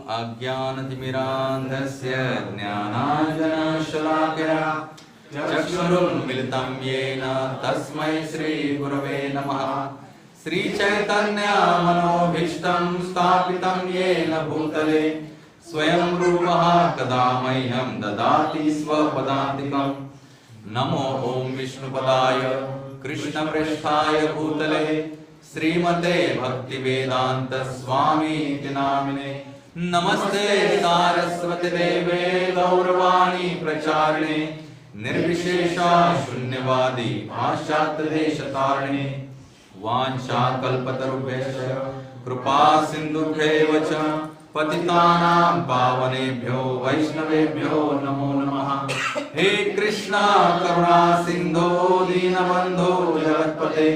अज्ञानतिमिरान्धस्य ज्ञानाञ्जनशलाकया चक्षुरुन्मिलितं येन तस्मै श्रीगुरवे नमः। श्रीचैतन्यमनोभीष्टं स्थापितं येन भूतले स्वयं रूपः कदा मह्यं ददाति स्वपदान्तिकम्। नमो ॐ विष्णुपदाय कृष्णप्रेष्ठाय भूतले श्रीमते भक्तिवेदांत स्वामीति नामिने। नमस्ते सारस्वती देवे गौरवाणी प्रचारिणे निर्विशेषा शून्यवादी पाश्चात्यदेशतारिणे। वाञ्छाकल्पतरुभ्यश्च कृपा सिन्धुभ्यैव च पतितानां पावनेभ्यो वैष्णवेभ्यो नमो नमः। हे कृष्णा करुणा सिन्धो दीनबन्धो जगत्पते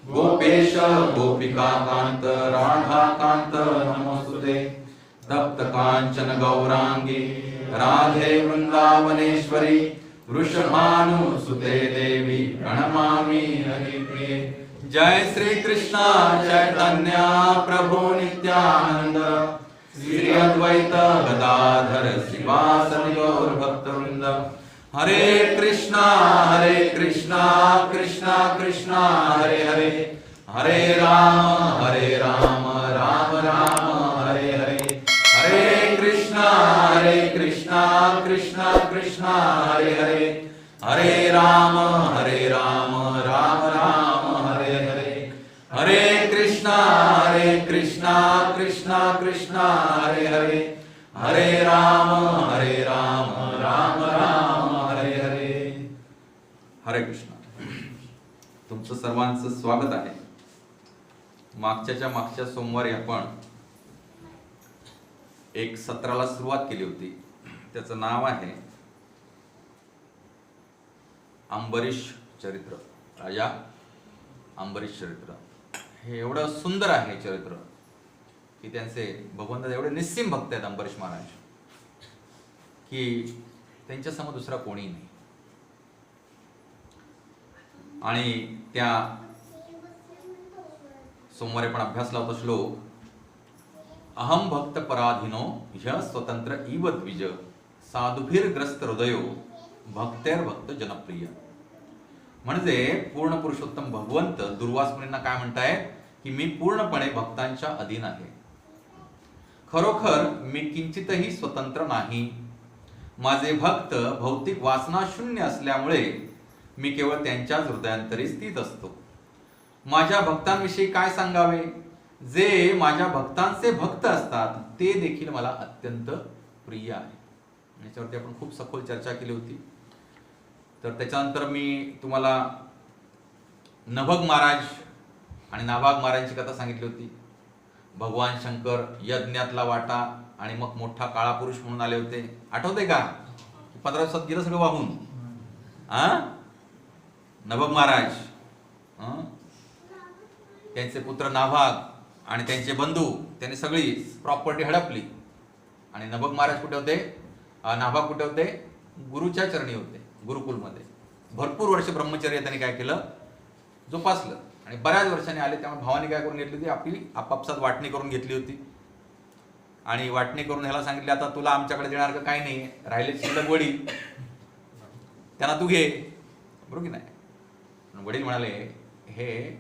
गोपेश गोपिका कांत राधा कांत नमोस्तुते। तप्त कांचन गौरांगी राधे वृंदावनेश्वरी वृषभानुसुते देवी प्रणमामि हरिप्रिये। जय श्री कृष्ण चैतन्य प्रभु नित्यानंद श्री अद्वैत गदाधर श्रीवासदि गौर भक्तवृंद। हरे कृष्णा कृष्णा कृष्णा हरे हरे, हरे राम राम राम हरे हरे। हरे कृष्णा कृष्णा कृष्णा हरे हरे, हरे राम राम राम हरे हरे। हरे कृष्णा कृष्णा कृष्णा हरे हरे, हरे राम राम राम हरे हरे। हरे कृष्ण। तुमचं सर्वांचं स्वागत आहे। मागच्या सोमवारी आपण एक सत्राला सुरुवात केली होती, त्याचं नाव आहे अंबरीश चरित्र, राजा अंबरीश चरित्र। हे एवढं सुंदर आहे चरित्र की त्यांचे भगवंत एवढे निस्सीम भक्त आहेत अंबरीश महाराज की त्यांच्या समोर दुसरा कोणी नाही। आणि त्या सोमवारी पण अभ्यासला होता श्लोक, अहम भक्त पराधीनो ह्य स्वतंत्र इव द्विज साधुभिर्ग्रस्त हृदयो भक्तेर भक्त जनप्रिय। म्हणजे पूर्ण पुरुषोत्तम भगवंत दुर्वास मुनींना काय म्हणतायत की मी पूर्णपणे भक्तांच्या अधीन आहे। खरोखर मी किंचितही स्वतंत्र नाही। माझे भक्त भौतिक वासना शून्य असल्यामुळे मी केवळ त्यांच्याच हृदयांतरी स्थित असतो। माझ्या भक्तांविषयी काय सांगावे, जे माझ्या भक्तांचे भक्त असतात ते देखील मला अत्यंत प्रिय आहे। याच्यावरती आपण खूप सखोल चर्चा केली होती। तर त्याच्यानंतर मी तुम्हाला नभग महाराज आणि नाभाग महाराजांची कथा सांगितली होती। भगवान शंकर यज्ञातला वाटा आणि मग मोठा काळा पुरुष म्हणून आले होते, आठवते का? 15 दिवसात गेलं सगळं वाहून। नभग महाराज, त्यांचे पुत्र नाभाग आणि त्यांचे बंधू, त्यांनी सगळी प्रॉपर्टी हडपली। आणि नभग महाराज कुठे होते? नाभाग कुठे होते? गुरुच्या चरणी होते, गुरुकुलमध्ये। भरपूर वर्ष ब्रह्मचर्य त्यांनी काय केलं, जोपासलं। आणि बऱ्याच वर्षांनी आले, त्यामुळे भावाने काय करून घेतली होती, आपली आपापसात वाटणी करून घेतली होती। आणि वाटणी करून ह्याला सांगितले, आता तुला आमच्याकडे देणार का काही नाही, राहिले शिल्लक वडील, त्यांना तू घे, बरोबर की नाही? वडील म्हणाले हे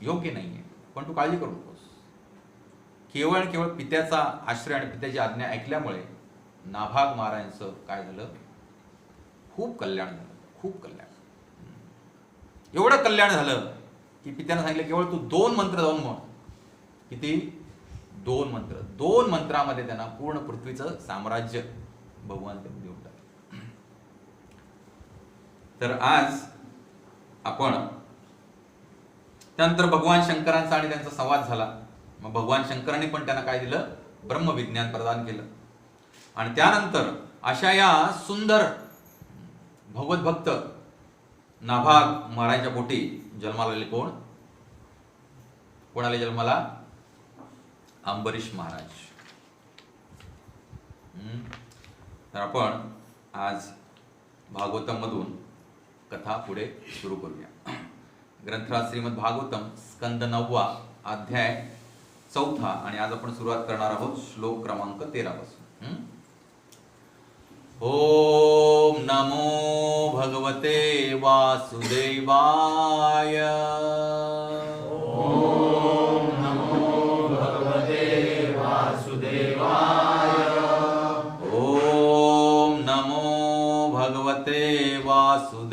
योग्य नाहीये, पण तू काळजी करू नकोस। केवळ पित्याचा आश्रय आणि पित्याची आज्ञा ऐकल्यामुळे नाभाग महाराजांचं काय झालं, खूप कल्याण झालं, खूप कल्याण। एवढं कल्याण झालं की पित्यानं सांगितलं केवळ तू 2 मंत्र जाऊन म्हण। किती? 2 मंत्र। 2 मंत्रामध्ये त्यांना पूर्ण पृथ्वीचं साम्राज्य भगवान त्यांनी देऊन टाकलं। तर आज आपण त्यानंतर भगवान शंकरांचा आणि त्यांचा संवाद झाला। मग भगवान शंकरांनी पण त्यांना काय दिलं, ब्रह्मविज्ञान प्रदान केलं। आणि त्यानंतर अशा या सुंदर भगवत भक्त नाभाग महाराजांच्या पोटी जन्माला आले कोण आले जन्माला? अंबरीश महाराज। तर आपण आज भागवतम मधून कथा पुढे सुरू करूया। ग्रंथराज श्रीमद भागवतम स्कंद 9 अध्याय चौथा आणि आज आपण सुरुवात करणार आहोत श्लोक क्रमांक 13 पासून. ओम नमो भगवते वासुदेवाय. ओम नमो भगवते वासुदेवाय. ओम नमो भगवते वासुदेवाय.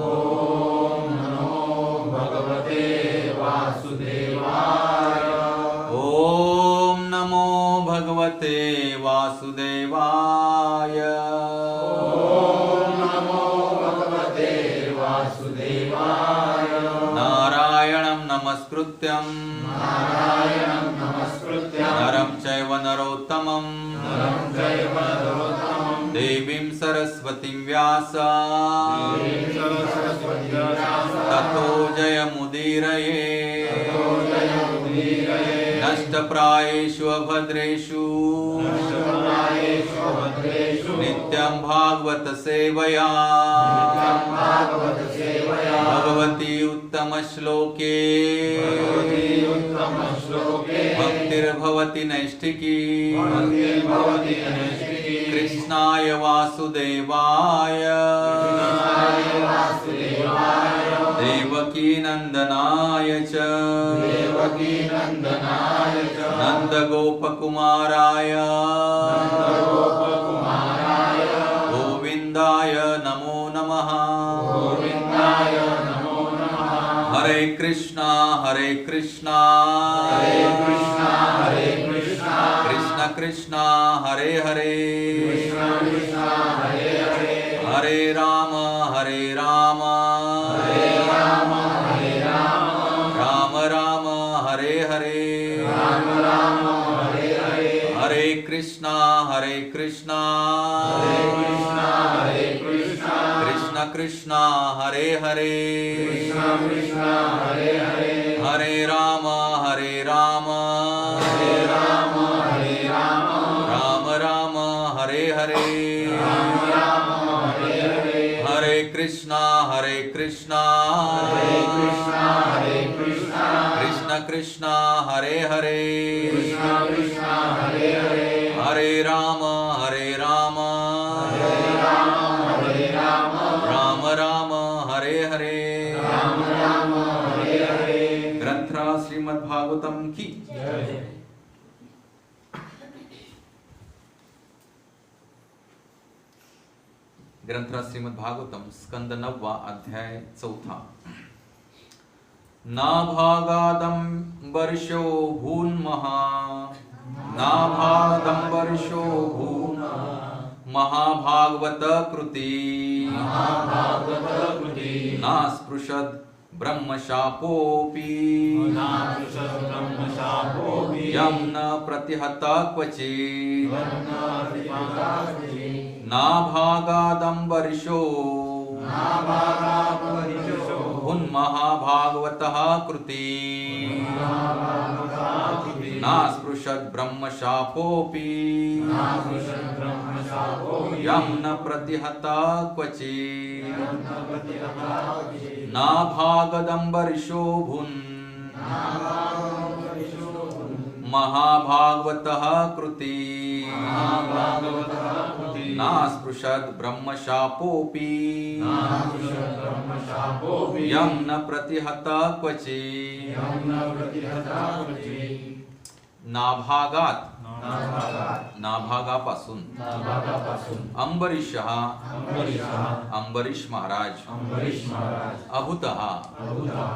ओम नमो भगवते वासुदेवाय. ओम नमो भगवते वासुदेवाय. ओम नमो भगवते वासुदेवाय. नारायणं नमस्कृत्यं नारायणं नमस्कृत्य नरं चैव नरोत्तमं नरं चैव नरोत्तमं देवीं सरस्वतीं व्यास देवीं सरस्वतीं ततो जयमुदीरये. जयमुदीरये. नष्टप्रायेषु अभद्रेषु नष्टप्रायेषु भद्रेषु नित्यं भागवत सेवया नित्यं भागवत सेवया भगवती उत्तमश्लोके भगवती उत्तमश्लोके भक्तिर्भवति नैष्ठिकी भक्तिर्भवति नैष्ठिकी. कृष्णाय वासुदेवाय कृष्णाय वासुदेवाय देवकी नन्दनाय च देवकी नन्दनाय च नन्दगोपकुमाराय नन्दगोपकुमाराय गोविन्दाय नमो नमः. गोविन्दाय नमो नमः. हरे कृष्णा हरे कृष्णा हरे कृष्णा हरे कृष्णा कृष्ण कृष्ण हरे हरे कृष्ण कृष्ण हरे हरे हरे राम हरे राम हरे राम राम राम हरे हरे राम राम हरे हरे हरे कृष्णा हरे कृष्णा हरे कृष्णा कृष्ण कृष्ण हरे हरे कृष्ण कृष्ण हरे हरे हरे राम हरे राम हरे राम राम राम हरे हरे राम राम हरे हरे हरे कृष्णा हरे कृष्णा हरे कृष्णा कृष्ण कृष्ण हरे हरे कृष्ण कृष्ण हरे हरे हरे राम हरे राम राम राम हरे हरे राम राम हरे हरे. ग्रंथराज श्रीमद् भागवतम की जय. ग्रंथराज श्रीमद् भागवतम स्कंद 9 अध्याय 4. नाभागादंबर्षो भून्महा नाभागदंबर्षो भून् महाभागवत कृति महाभागवत कृति नास्पृशद् ब्रह्मशापोऽपि नास्पृशद् ब्रह्मशापोऽपि यं न प्रतिहत क्वचित् वन्नातिपातास्ति. नाभागादंबर्षो नाभागादंबर्षो भून्महाभागवतः कृति महाभागवतकृति नास्पृशद् ब्रह्मशापोऽपि नास्पृशद् ब्रह्मशापोऽपि यं न प्रतिहत क्वचित् वन्नातिपातास्ति. नाभागदंबर्षो भून् महाभागवतः कृति महाभागवतकृति नास्पृशद् ब्रह्मशापोऽपि नास्पृशद् ब्रह्मशापोऽपि यं न प्रतिहत क्वचित् यं न प्रतिहताकृति. नाभागात नाभागात नाभागापासून नाभागापासून अंबरीषः अंबरीषः अंबरीष महाराज अंबरीष महाराज अभूतः अभूतः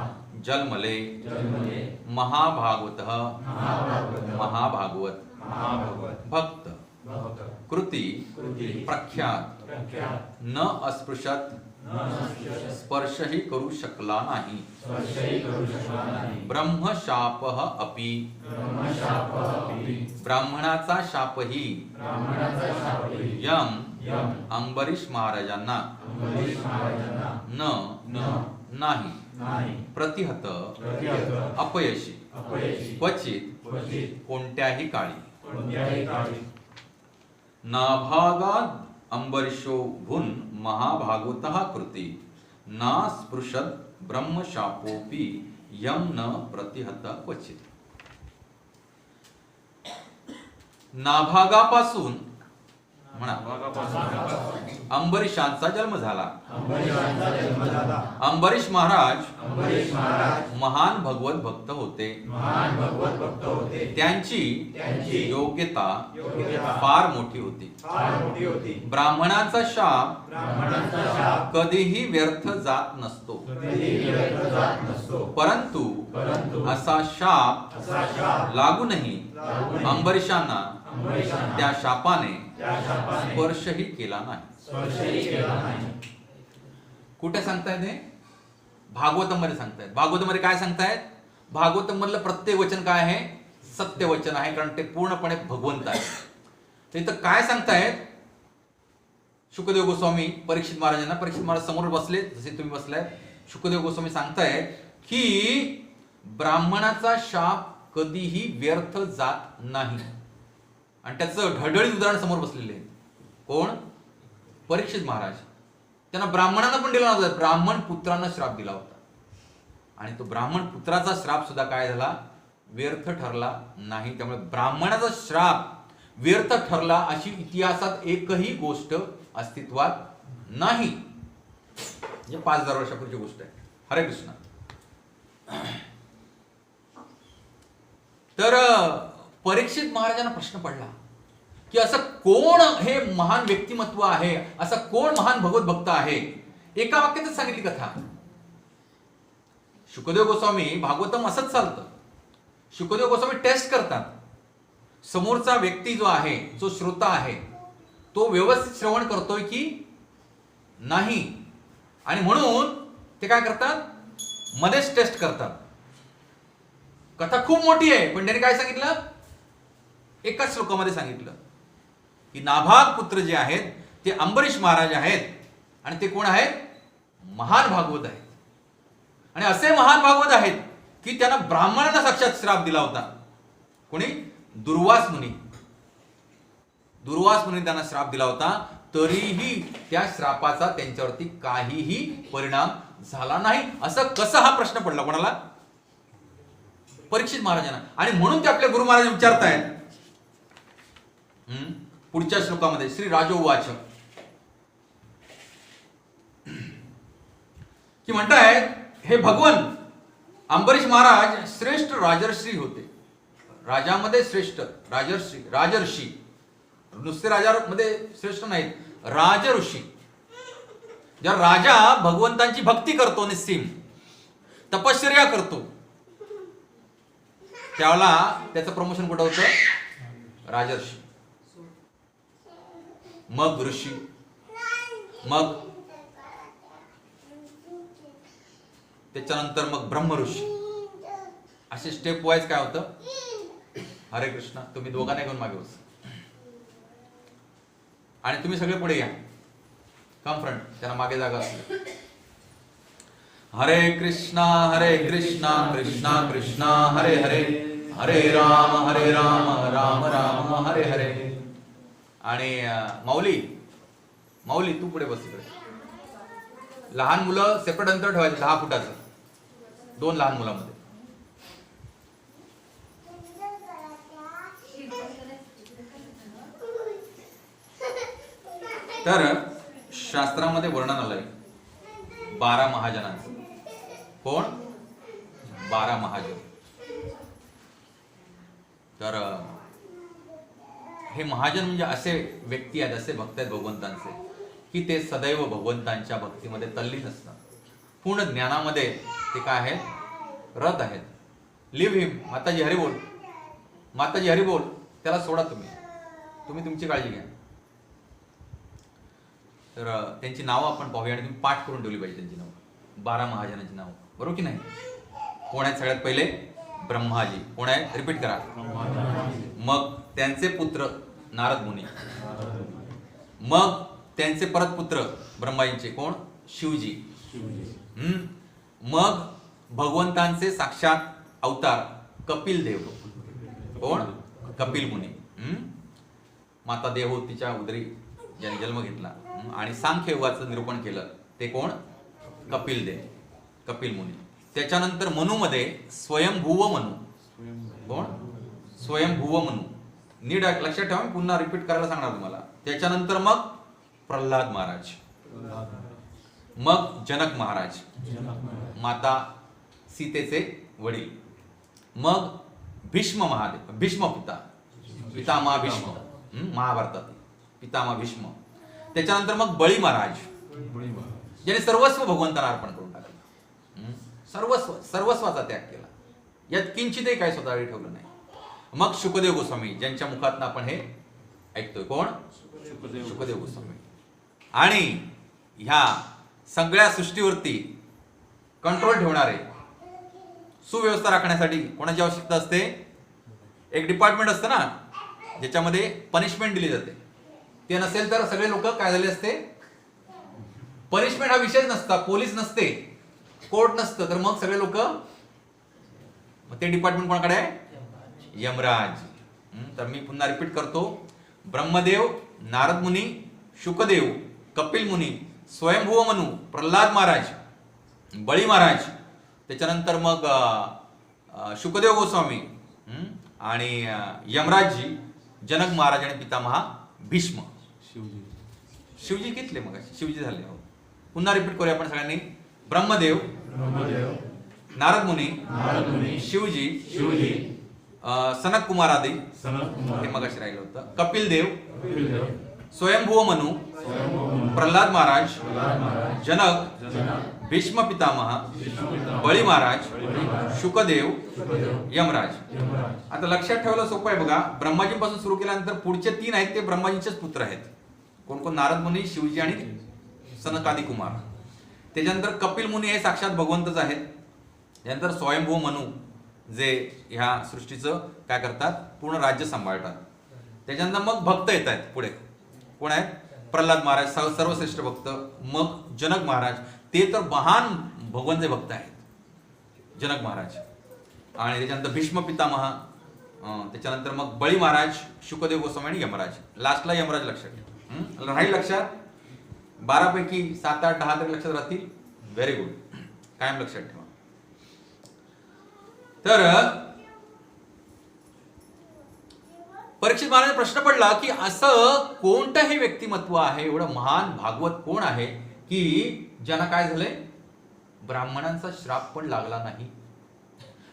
जन्मले जन्मले महाभागवतः महाभागवतः महाभागवत महाभागवत भक्त भक्त कृति कृति प्रख्यात प्रख्यात न अस्पृशत न संशय स्पर्शही करू शकला नाही. स्पर्शही करू शकला नाही. ब्रह्मशापः अपि ब्रह्मशापःअपि ब्राह्मणाचा शापही ब्राह्मणाचा शापही यम यम अंबरीष महाराजांना अंबरीष महाराजांना न न नाही नाही प्रतिहत प्रतिहत अपयशी अपयशी क्वचित क्वचित कोणत्याही काळी. कोणत्याही काळी. नाभागाद अंबरीषो भून महाभागवतः कृती ना स्पृशद ब्रह्मशापोपी यम न प्रतिहत क्वचित. नाभागापासून म्हणा अंबरीशांचा जन्म झाला. अंबरीश महाराज महान भगवत भक्त होते. त्यांची योग्यता फार मोठी होती. ब्राह्मणांचा शाप कधीही व्यर्थ जात नसतो. परंतु असा शाप लागूनही अंबरीशांना त्या शापाने स्पर्शही केला नाही. कुठे सांगतायत हे? भागवतम मध्ये सांगतायत. भागवतम मध्ये काय सांगतायत? भागवतम मधलं प्रत्येक वचन काय आहे? सत्य वचन आहे, कारण ते पूर्णपणे भगवंत आहे. तर इथं काय सांगतायत? शुकदेव गोस्वामी परीक्षित महाराजांना, परीक्षित महाराज समोर बसले जसे तुम्ही बसलाय, शुकदेव गोस्वामी सांगतायत की ब्राह्मणाचा शाप कधीही व्यर्थ जात नाही. आणि त्याचं ढळढळीत उदाहरण समोर बसलेले आहे. कोण? परीक्षित महाराज. त्यांना ब्राह्मणांना पण दिला नव्हता, ब्राह्मण पुत्रांना श्राप दिला होता. आणि तो ब्राह्मण पुत्राचा श्राप सुद्धा काय झाला? व्यर्थ ठरला नाही. त्यामुळे ब्राह्मणाचा श्राप व्यर्थ ठरला अशी इतिहासात एकही गोष्ट अस्तित्वात नाही. म्हणजे 5000 वर्षापूर्वीची गोष्ट आहे. हरे कृष्ण. तर परीक्षित महाराजांना प्रश्न पडला की असं कोण हे महान व्यक्तिमत्व आहे, असा कोण महान भगवत भक्त आहे? एका वाक्यातच सांगितली कथा. शुकदेव गोस्वामी भागवतम असंच चालतं. शुकदेव गोस्वामी टेस्ट करतात. समोरचा व्यक्ती जो आहे, जो श्रोता आहे, तो व्यवस्थित श्रवण करतोय की नाही, आणि म्हणून ते काय करतात? मध्येच टेस्ट करतात. कथा खूप मोठी आहे, पण त्याने काय सांगितलं? एकाच श्लोकामध्ये सांगितलं की नाभाग पुत्र जे आहेत ते अंबरीश महाराज आहेत. आणि ते कोण आहेत? महान भागवत आहेत. आणि असे महान भागवत आहेत की त्यांना ब्राह्मणांना साक्षात श्राप दिला होता. कोणी? दुर्वास मुनी. दुर्वास मुनी त्यांना श्राप दिला होता. तरीही त्या श्रापाचा त्यांच्यावरती काहीही परिणाम झाला नाही. असं कसं? हा प्रश्न पडला कोणाला? परीक्षित महाराजांना. आणि म्हणून ते आपल्या गुरु महाराज विचारतायत पुढच्या श्लोकामध्ये, श्री राजोवाच, की म्हणतायत हे भगवन अंबरीश महाराज श्रेष्ठ राजर्षी होते. राजामध्ये श्रेष्ठ राजर्षी, राजर्षी, नुसते राजामध्ये श्रेष्ठ नाहीत, राजऋषी. जेव्हा राजा भगवंतांची भक्ती करतो, निस्सीम तपश्चर्या करतो, त्यावेळेला त्याचं प्रमोशन कुठं होतं? राजर्षी, मग ऋषी, मग त्याच्यानंतर मग ब्रह्म ऋषी. असे स्टेप वाईज काय होतं? हरे कृष्ण. तुम्ही दोघांना घेऊन मागे बस आणि तुम्ही सगळे पुढे या. कम फ्रंट. त्यांना मागे जागा असते. हरे कृष्णा कृष्णा कृष्णा हरे हरे, हरे राम राम राम हरे हरे. आणि माऊली तू पुढे बस. इकडे लहान मुलं सेपरेट अंतर ठेवायचं 10 फुटाचं, 2 लहान मुलांमध्ये. तर शास्त्रामध्ये वर्णन आलंय 12 महाजनांचं. कोण? 12 महाजन. तर हे महाजन म्हणजे असे व्यक्ती आहेत, असे भक्त आहेत भगवंतांचे, की ते सदैव भगवंतांच्या भक्तीमध्ये तल्लीन असतात. पूर्ण ज्ञानामध्ये ते काय आहेत? रत आहेत. लिव्ह हिम. माताजी हरी बोल, माताजी हरी बोल. त्याला सोडा तुम्ही तुमची काळजी घ्या. तर त्यांची नावं आपण पाहूया आणि तुम्ही पाठ करून ठेवली पाहिजे त्यांची नावं. 12 महाजनांची नावं, बरोबर की नाही? कोण आहेत? सगळ्यात पहिले ब्रह्माजी. कोण आहेत? रिपीट करा. मग त्यांचे पुत्र नारद मुनी. मग त्यांचे परत पुत्र ब्रह्माजींचे कोण? शिवजी. मग भगवंतांचे साक्षात अवतार कपिल देव. कोण? कपिल मुनी. माता देवहूतीच्या उदरी ज्यांनी जन्म घेतला आणि सांख्य योगाचं निरूपण केलं ते कोण? कपिल देव, कपिल मुनी. त्याच्यानंतर मनूमध्ये स्वयंभुव मनू. कोण? स्वयंभुव मनू. नीट लक्षात ठेवा, मी पुन्हा रिपीट करायला सांगणार तुम्हाला. त्याच्यानंतर मग प्रल्हाद महाराज, मग जनक महाराज, माता सीतेचे वडील, मग भीष्म महादेव, भीष्म पितामह भीष्म, महाभारतात पितामह भीष्म. त्याच्यानंतर मग बळी महाराज, ज्याने सर्वस्व भगवंताला अर्पण करून टाकलं, सर्वस्वाचा त्याग केला, यात किंचितही काही स्वतःकडे ठेवलं नाही. मग शुकदेव गोस्वामी, ज्यांच्या मुखातनं आपण हे ऐकतोय. कोण? शुकदेव गोस्वामी. आणि ह्या सगळ्या सृष्टीवरती कंट्रोल ठेवणारे, सुव्यवस्था राखण्यासाठी कोणाची आवश्यकता असते? एक डिपार्टमेंट असतं ना, ज्याच्यामध्ये पनिशमेंट दिली जाते. ते नसेल तर सगळे लोक काय झाले असते? पनिशमेंट हा विषय नसता, पोलीस नसते, कोर्ट नसतं, तर मग सगळे लोक, मग ते डिपार्टमेंट कोणाकडे आहे? यमराज. तर मी पुन्हा रिपीट करतो. ब्रह्मदेव, नारद मुनी, शुकदेव, कपिल मुनी, स्वयंभुव मनू, प्रल्हाद महाराज, बळी महाराज, त्याच्यानंतर मग शुकदेव गोस्वामी आणि यमराजजी, जनक महाराज आणि पितामहा भीष्म. शिवजी कितले? मग शिवजी झाले. हो, पुन्हा रिपीट करूया आपण सगळ्यांनी. ब्रह्मदेव, नारद मुनी, शिवजी, सनक कुमार आदी, हे मग असे राहिलं होतं. कपिल देव, स्वयंभुव मनू, प्रल्हाद महाराज, जनक, भीष्म पितामह, बळी महाराज, शुकदेव, यमराज. आता लक्षात ठेवायला सोपं आहे बघा. ब्रह्माजींपासून सुरू केल्यानंतर पुढचे 3 आहेत ते ब्रह्माजींचेच पुत्र आहेत. कोण कोण? नारद मुनी, शिवजी आणि सनकादी कुमार. त्याच्यानंतर कपिल मुनी हे साक्षात भगवंतच आहेत. त्यानंतर स्वयंभू मनू, जे ह्या सृष्टीचं काय करतात? पूर्ण राज्य सांभाळतात. त्याच्यानंतर मग भक्त येत आहेत पुढे. कोण आहेत? प्रल्हाद महाराज, सर्वश्रेष्ठ भक्त. मग जनक महाराज, ते तर महान भगवंतचे भक्त आहेत, जनक महाराज. आणि त्याच्यानंतर भीष्म पितामह, त्याच्यानंतर मग बळी महाराज, शुकदेव गोस्वामी आणि यमराज. लास्टला यमराज लक्षात ठेवा. राहील लक्षात? 12 पैकी 7, 8, 10 तरी लक्षात राहतील. व्हेरी गुड, कायम लक्षात ठेवा. तर परीक्षित महाराज प्रश्न पडला की असं कोणतं हे व्यक्तिमत्व आहे, एवढं महान भागवत कोण आहे की ज्यांना काय झालंय? ब्राह्मणांचा श्राप पण लागला नाही.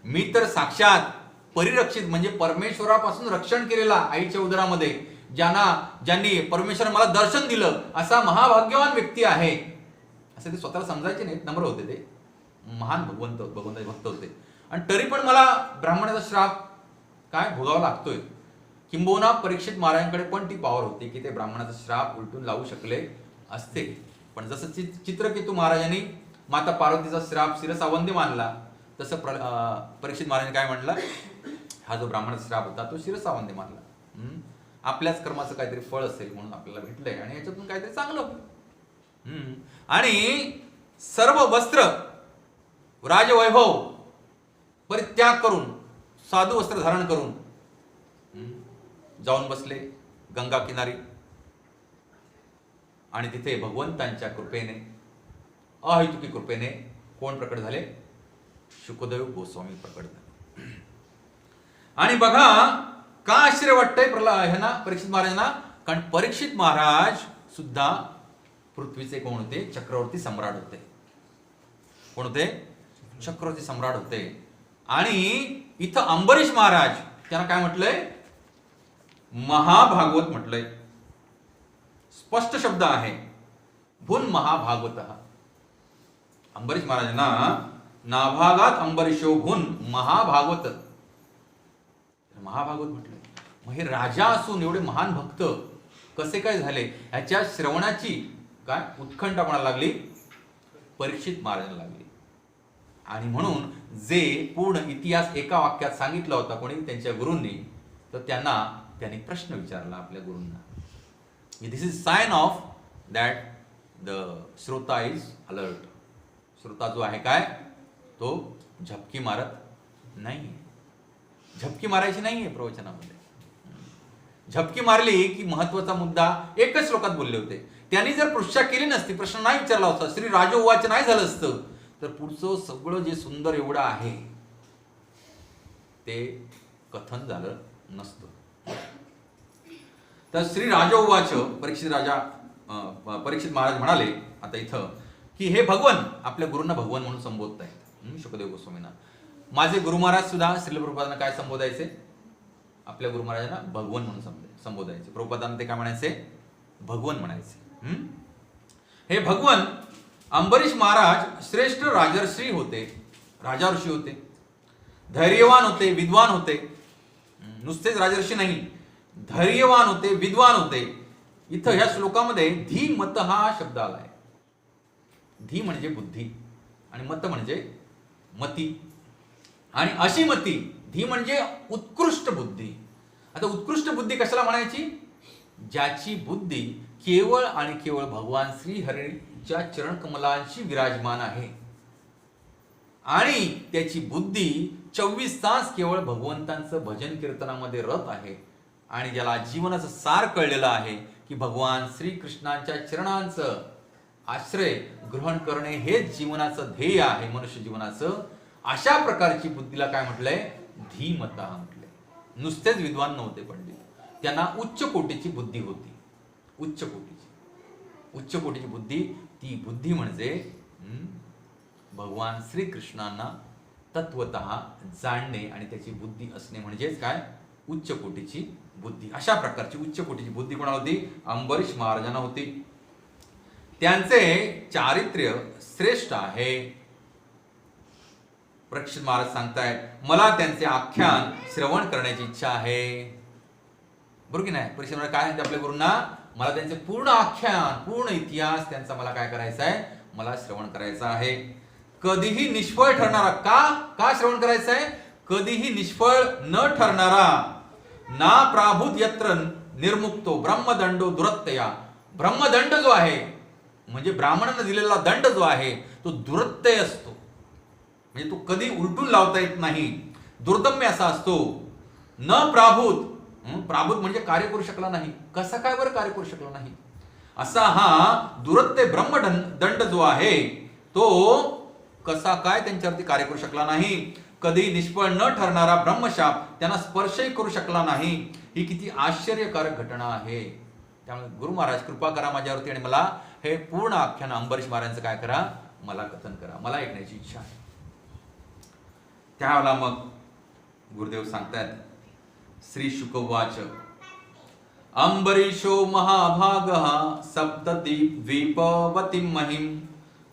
मी तर साक्षात परिरक्षित म्हणजे परमेश्वरापासून रक्षण केलेला आईच्या उदरामध्ये, ज्यांनी परमेश्वर मला दर्शन दिलं असा महाभाग्यवान व्यक्ती आहे, असं ते स्वतःला समजायचे नाहीत. नम्र होते, ते महान भगवंताचे भक्त होते. आणि तरी पण मला ब्राह्मणाचा श्राप काय भोगावा लागतोय. किंबहुना परीक्षित महाराजांकडे पण ती पॉवर होती की ते ब्राह्मणाचा श्राप उलटून लावू शकले असते. पण जसं चित्रकेतू महाराजांनी माता पार्वतीचा श्राप शिरसावंदी मानला, तसं परीक्षित महाराजांनी काय म्हणलं? हा जो ब्राह्मणाचा श्राप होता तो शिरसावंदी मानला. आपल्याच कर्माचं काहीतरी फळ असेल म्हणून आपल्याला भेटलंय आणि याच्यातून काहीतरी चांगलं. आणि सर्व वस्त्र, राजवैभव परित्याग करून, साधू वस्त्र धारण करून जाऊन बसले गंगा किनारी. आणि तिथे भगवंतांच्या कृपेने, अहेतुकी कृपेने कोण प्रकट झाले? शुकदेव गोस्वामी प्रकट झाले. आणि बघा का आश्चर्य वाटतंय ह्यांना, परीक्षित महाराजांना? कारण परीक्षित महाराज सुद्धा पृथ्वीचे कोण होते? चक्रवर्ती सम्राट होते. कोण होते? चक्रवर्ती सम्राट होते. आणि इथं अंबरीश महाराज, त्यांना काय म्हटलंय? महाभागवत म्हटलंय. स्पष्ट शब्द आहे, भून महाभागवत. अंबरीश महाराजांना नाभागात अंबरीशो भून महाभागवत, महाभागवत म्हटलंय. मग हे राजा असून एवढे महान भक्त कसे काय झाले? ह्याच्या श्रवणाची काय उत्कंठा कोणाला लागली? परीक्षित महाराजांना लागली. आणि म्हणून जे पूर्ण इतिहास एका वाक्यात सांगितला होता कोणी त्यांच्या गुरूंनी, तर त्यांनी प्रश्न विचारला आपल्या गुरूंना. This is sign of that the श्रोता इज अलर्ट. श्रोता जो आहे काय, तो झपकी मारत नाही. झपकी मारायची नाहीये प्रवचनामध्ये. झपकी मारली की महत्वाचा मुद्दा एकच श्लोकात बोलले होते. त्यांनी जर पृष्ठा केली नसती, प्रश्न नाही विचारला होता, श्री राजोवाच नाही झालं असतं, तर पुढचं सगळं जे सुंदर एवढं आहे ते कथन झालं नसतं. तर श्री राजोवाच, परीक्षित महाराज म्हणाले आता इथं की हे भगवन, आपल्या गुरूंना भगवन म्हणून संबोधत आहेत शुकदेव गोस्वामींना. माझे गुरु महाराज सुद्धा श्रील प्रभुपादांना काय संबोधायचे? आपल्या गुरु महाराजांना भगवन म्हणून संबोधायचे. प्रभुपादांना ते काय म्हणायचे? भगवन म्हणायचे. हे भगवन अंबरीश महाराज श्रेष्ठ राजर्षी होते, राजा ऋषी होते, धैर्यवान होते, विद्वान होते. नुसतेच राजर्षी नाही, धैर्यवान होते, विद्वान होते. इथं ह्या श्लोकामध्ये धीमत हा शब्द आलाय. धी म्हणजे बुद्धी आणि मत म्हणजे मती. आणि अशी मती, धी म्हणजे उत्कृष्ट बुद्धी. आता उत्कृष्ट बुद्धी कशाला म्हणायची? ज्याची बुद्धी केवळ आणि केवळ भगवान श्री हरीच्या चरण कमलांशी विराजमान आहे आणि त्याची बुद्धी 24 तास केवळ भगवंतांचं भजन कीर्तनामध्ये रत आहे आणि ज्याला जीवनाचं सार कळलेलं आहे की भगवान श्रीकृष्णांच्या चरणांचं आश्रय ग्रहण करणे हेच जीवनाचं ध्येय आहे, मनुष्य जीवनाचं. अशा प्रकारची बुद्धीला काय म्हटलंय? धीमता म्हटलंय. नुसतेच विद्वान नव्हते पंडित, त्यांना उच्च कोटीची बुद्धी होती. उच्च कोटीची बुद्धी. ती बुद्धी म्हणजे भगवान श्रीकृष्णांना तत्वतः जाणणे आणि त्याची बुद्धी असणे म्हणजेच काय? उच्च कोटीची बुद्धी. अशा प्रकारची उच्च कोटीची बुद्धी कोणाला होती? अंबरीश महाराजांना होती. त्यांचे चारित्र्य श्रेष्ठ आहे. परीक्षित महाराज सांगतायत, मला त्यांचे आख्यान श्रवण करण्याची इच्छा आहे. बरोबर की नाही? परीक्षित महाराज काय म्हणते आपल्या गुरूंना? मला त्यांचे पूर्ण आख्यान, पूर्ण इतिहास त्यांचा मला काय करायचा आहे? मला श्रवण करायचा आहे. कधीही निष्फळ ठरणारा, का श्रवण करायचं आहे? कधीही निष्फळ न ठरणारा, ना प्राभूत यत्र निर्मुक्तो ब्रह्मदंडो दुरत्तया. ब्रह्मदंड जो आहे म्हणजे ब्राह्मणांना दिलेला दंड जो आहे तो दुरत्यय असतो, म्हणजे तो कधी उलटून लावता येत नाही, दुर्दम्य असा असतो. न प्राभूत, प्राभूत म्हणजे कार्य करू शकला नाही. कसा काय बरं कार्य करू शकला नाही? असा हा दुरत्य ब्रह्मदंड जो आहे तो कसा काय त्यांच्यावरती कार्य करू शकला नाही. कधी निष्फळ न ठरणारा ब्रह्मशाप त्यांना स्पर्शही करू शकला नाही. ही किती आश्चर्यकारक घटना आहे. त्यामुळे गुरु महाराज कृपा करा माझ्यावरती आणि मला हे पूर्ण आख्यान अंबरीश महाराजांचं काय करा? मला कथन करा, मला ऐकण्याची इच्छा आहे. त्यावेळेला मग गुरुदेव सांगतायत, श्री शुकवाच अंबरीशो महाभागः सप्तद्वीपवतीं महिम्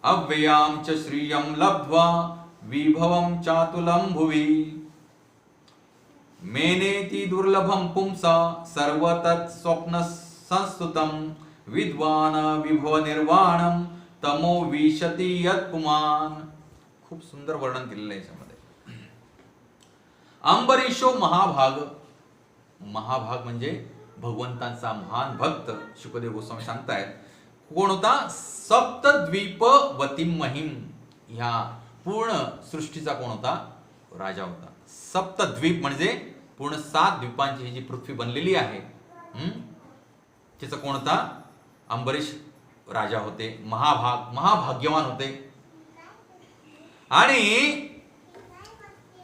अव्ययां च श्रियं लब्ध्वा विभवं चातुलं भुवि मेनेति दुर्लभं पुंसा सर्वतत् स्वप्न संस्तुतं विद्वान विभव निर्वाणं तमो विशति यत्पुमान्. खूप सुंदर वर्णन केलेलं आहे याच्यामध्ये. अंबरीशो महाभाग, महाभाग म्हणजे भगवंतांचा महान भक्त. शुकदेव गोस्वामी सांगतायत कोण होता? सप्तद्वीपवतीं महिम. ह्या पूर्ण सृष्टीचा कोण होता? राजा होता. सप्तद्वीप म्हणजे पूर्ण 7 द्वीपांची ही जी पृथ्वी बनलेली आहे त्याचा कोण होता? अंबरीश राजा होते. महाभाग्यवान होते. आणि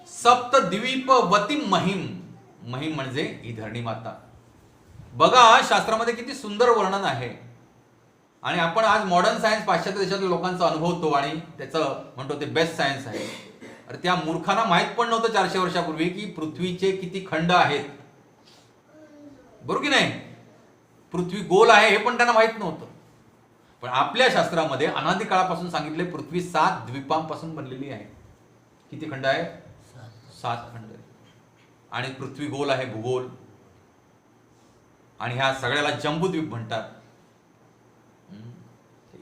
सप्तद्वीपवतीं महिम, महिम म्हणजे ही धरणी माता. बघा शास्त्रामध्ये किती सुंदर वर्णन आहे. आणि आपण आज मॉडर्न सायन्स पाश्चात्य देशातल्या लोकांचा अनुभवतो आणि त्याचं म्हणतो ते बेस्ट सायन्स आहे. अरे त्या मूर्खांना माहित पण नव्हतं 400 वर्षापूर्वी की पृथ्वीचे किती खंड आहेत. बरोबर की नाही? पृथ्वी गोल आहे हे पण त्यांना माहित नव्हतं. पण आपल्या शास्त्रामध्ये अनादी काळापासून सांगितले पृथ्वी 7 द्वीपांपासून बनलेली आहे. किती खंड आहे? 7 खंड. आणि पृथ्वी गोल आहे, भूगोल. आणि ह्या सगळ्याला जंबूद्वीप म्हणतात.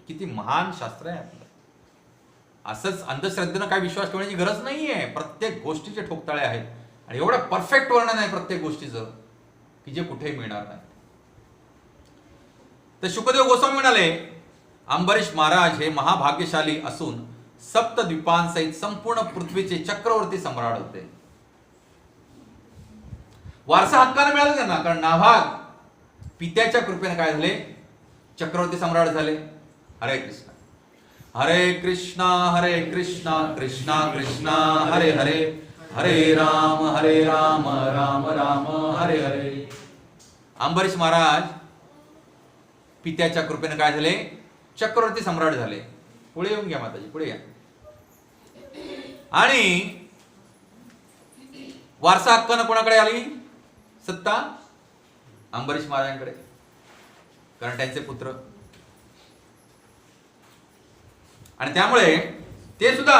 किती महान शास्त्र आहे आपलं. असंच अंधश्रद्धेनं काय विश्वास ठेवण्याची गरज नाहीये. प्रत्येक गोष्टीचे ठोकताळे आहेत आणि एवढं परफेक्ट वर्णन आहे प्रत्येक गोष्टीचं की जे कुठेही मिळणार नाही. तर शुकदेव गोस्वामी म्हणाले अंबरीश महाराज हे महाभाग्यशाली असून सप्तद्वीपांसहित संपूर्ण पृथ्वीचे चक्रवर्ती सम्राट होते. वारसा हक्काने मिळाला त्यांना, कारण नाभाग पित्याच्या कृपेने काय झाले? चक्रवर्ती सम्राट झाले. हरे कृष्ण. हरे कृष्णा कृष्णा कृष्णा हरे हरे, हरे राम राम राम हरे हरे. अंबरीश महाराज पित्याच्या कृपेने काय झाले? चक्रवर्ती सम्राट झाले. पुढे येऊन घ्या माताजी, पुढे या. आणि वारसा हक्कानं कोणाकडे आली सत्ता? अंबरीश महाराजांकडे, कारण त्यांचे पुत्र. आणि त्यामुळे ते सुद्धा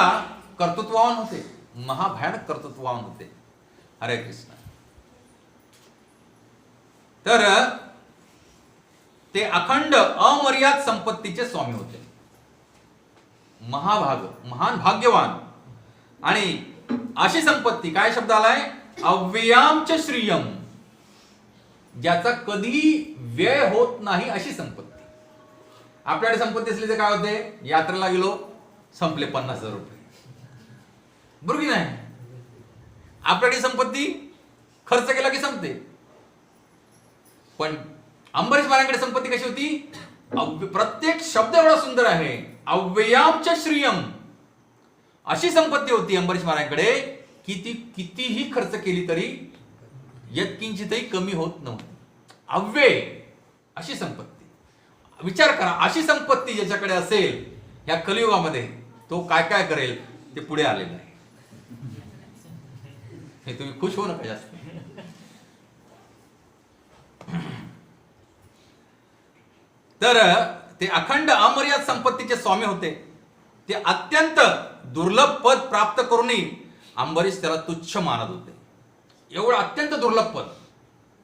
कर्तृत्ववान होते, महाभयानक कर्तृत्ववान होते. हरे कृष्ण. तर ते अखंड अमर्याद संपत्तीचे स्वामी होते, महान भाग्यवान. आणि अशी संपत्ती, काय शब्द आलाय? अव्ययामच श्रियम, ज्याचा कधी व्यय होत नाही अशी संपत्ती. आपल्याकडे संपत्ती असली तर काय होते? यात्रेला गेलो, संपले 50,000 रुपये, बरोबर की नाही? आपल्याकडे संपत्ती खर्च केला की संपते. पण अंबरीश महाराजांकडे संपत्ती कशी होती? प्रत्येक शब्द एवढा सुंदर आहे, अव्ययामच श्रियम. अशी संपत्ती होती अंबरीश महाराजांकडे की ती कितीही खर्च केली तरी यत्किंचितही कमी होत नव्हती. अव्यय अशी संपत्ती. विचार करा, अशी संपत्ती ज्याच्याकडे असेल या कलियुगामध्ये, तो काय काय करेल ते पुढे आलेलं आहे. हे तुम्ही खुश होऊ नका जास्त. तर ते अखंड अमर्याद संपत्तीचे स्वामी होते. ते अत्यंत दुर्लभ पद प्राप्त करूनही अंबरीश त्याला तुच्छ मानत होते. एवढं अत्यंत दुर्लभ पद,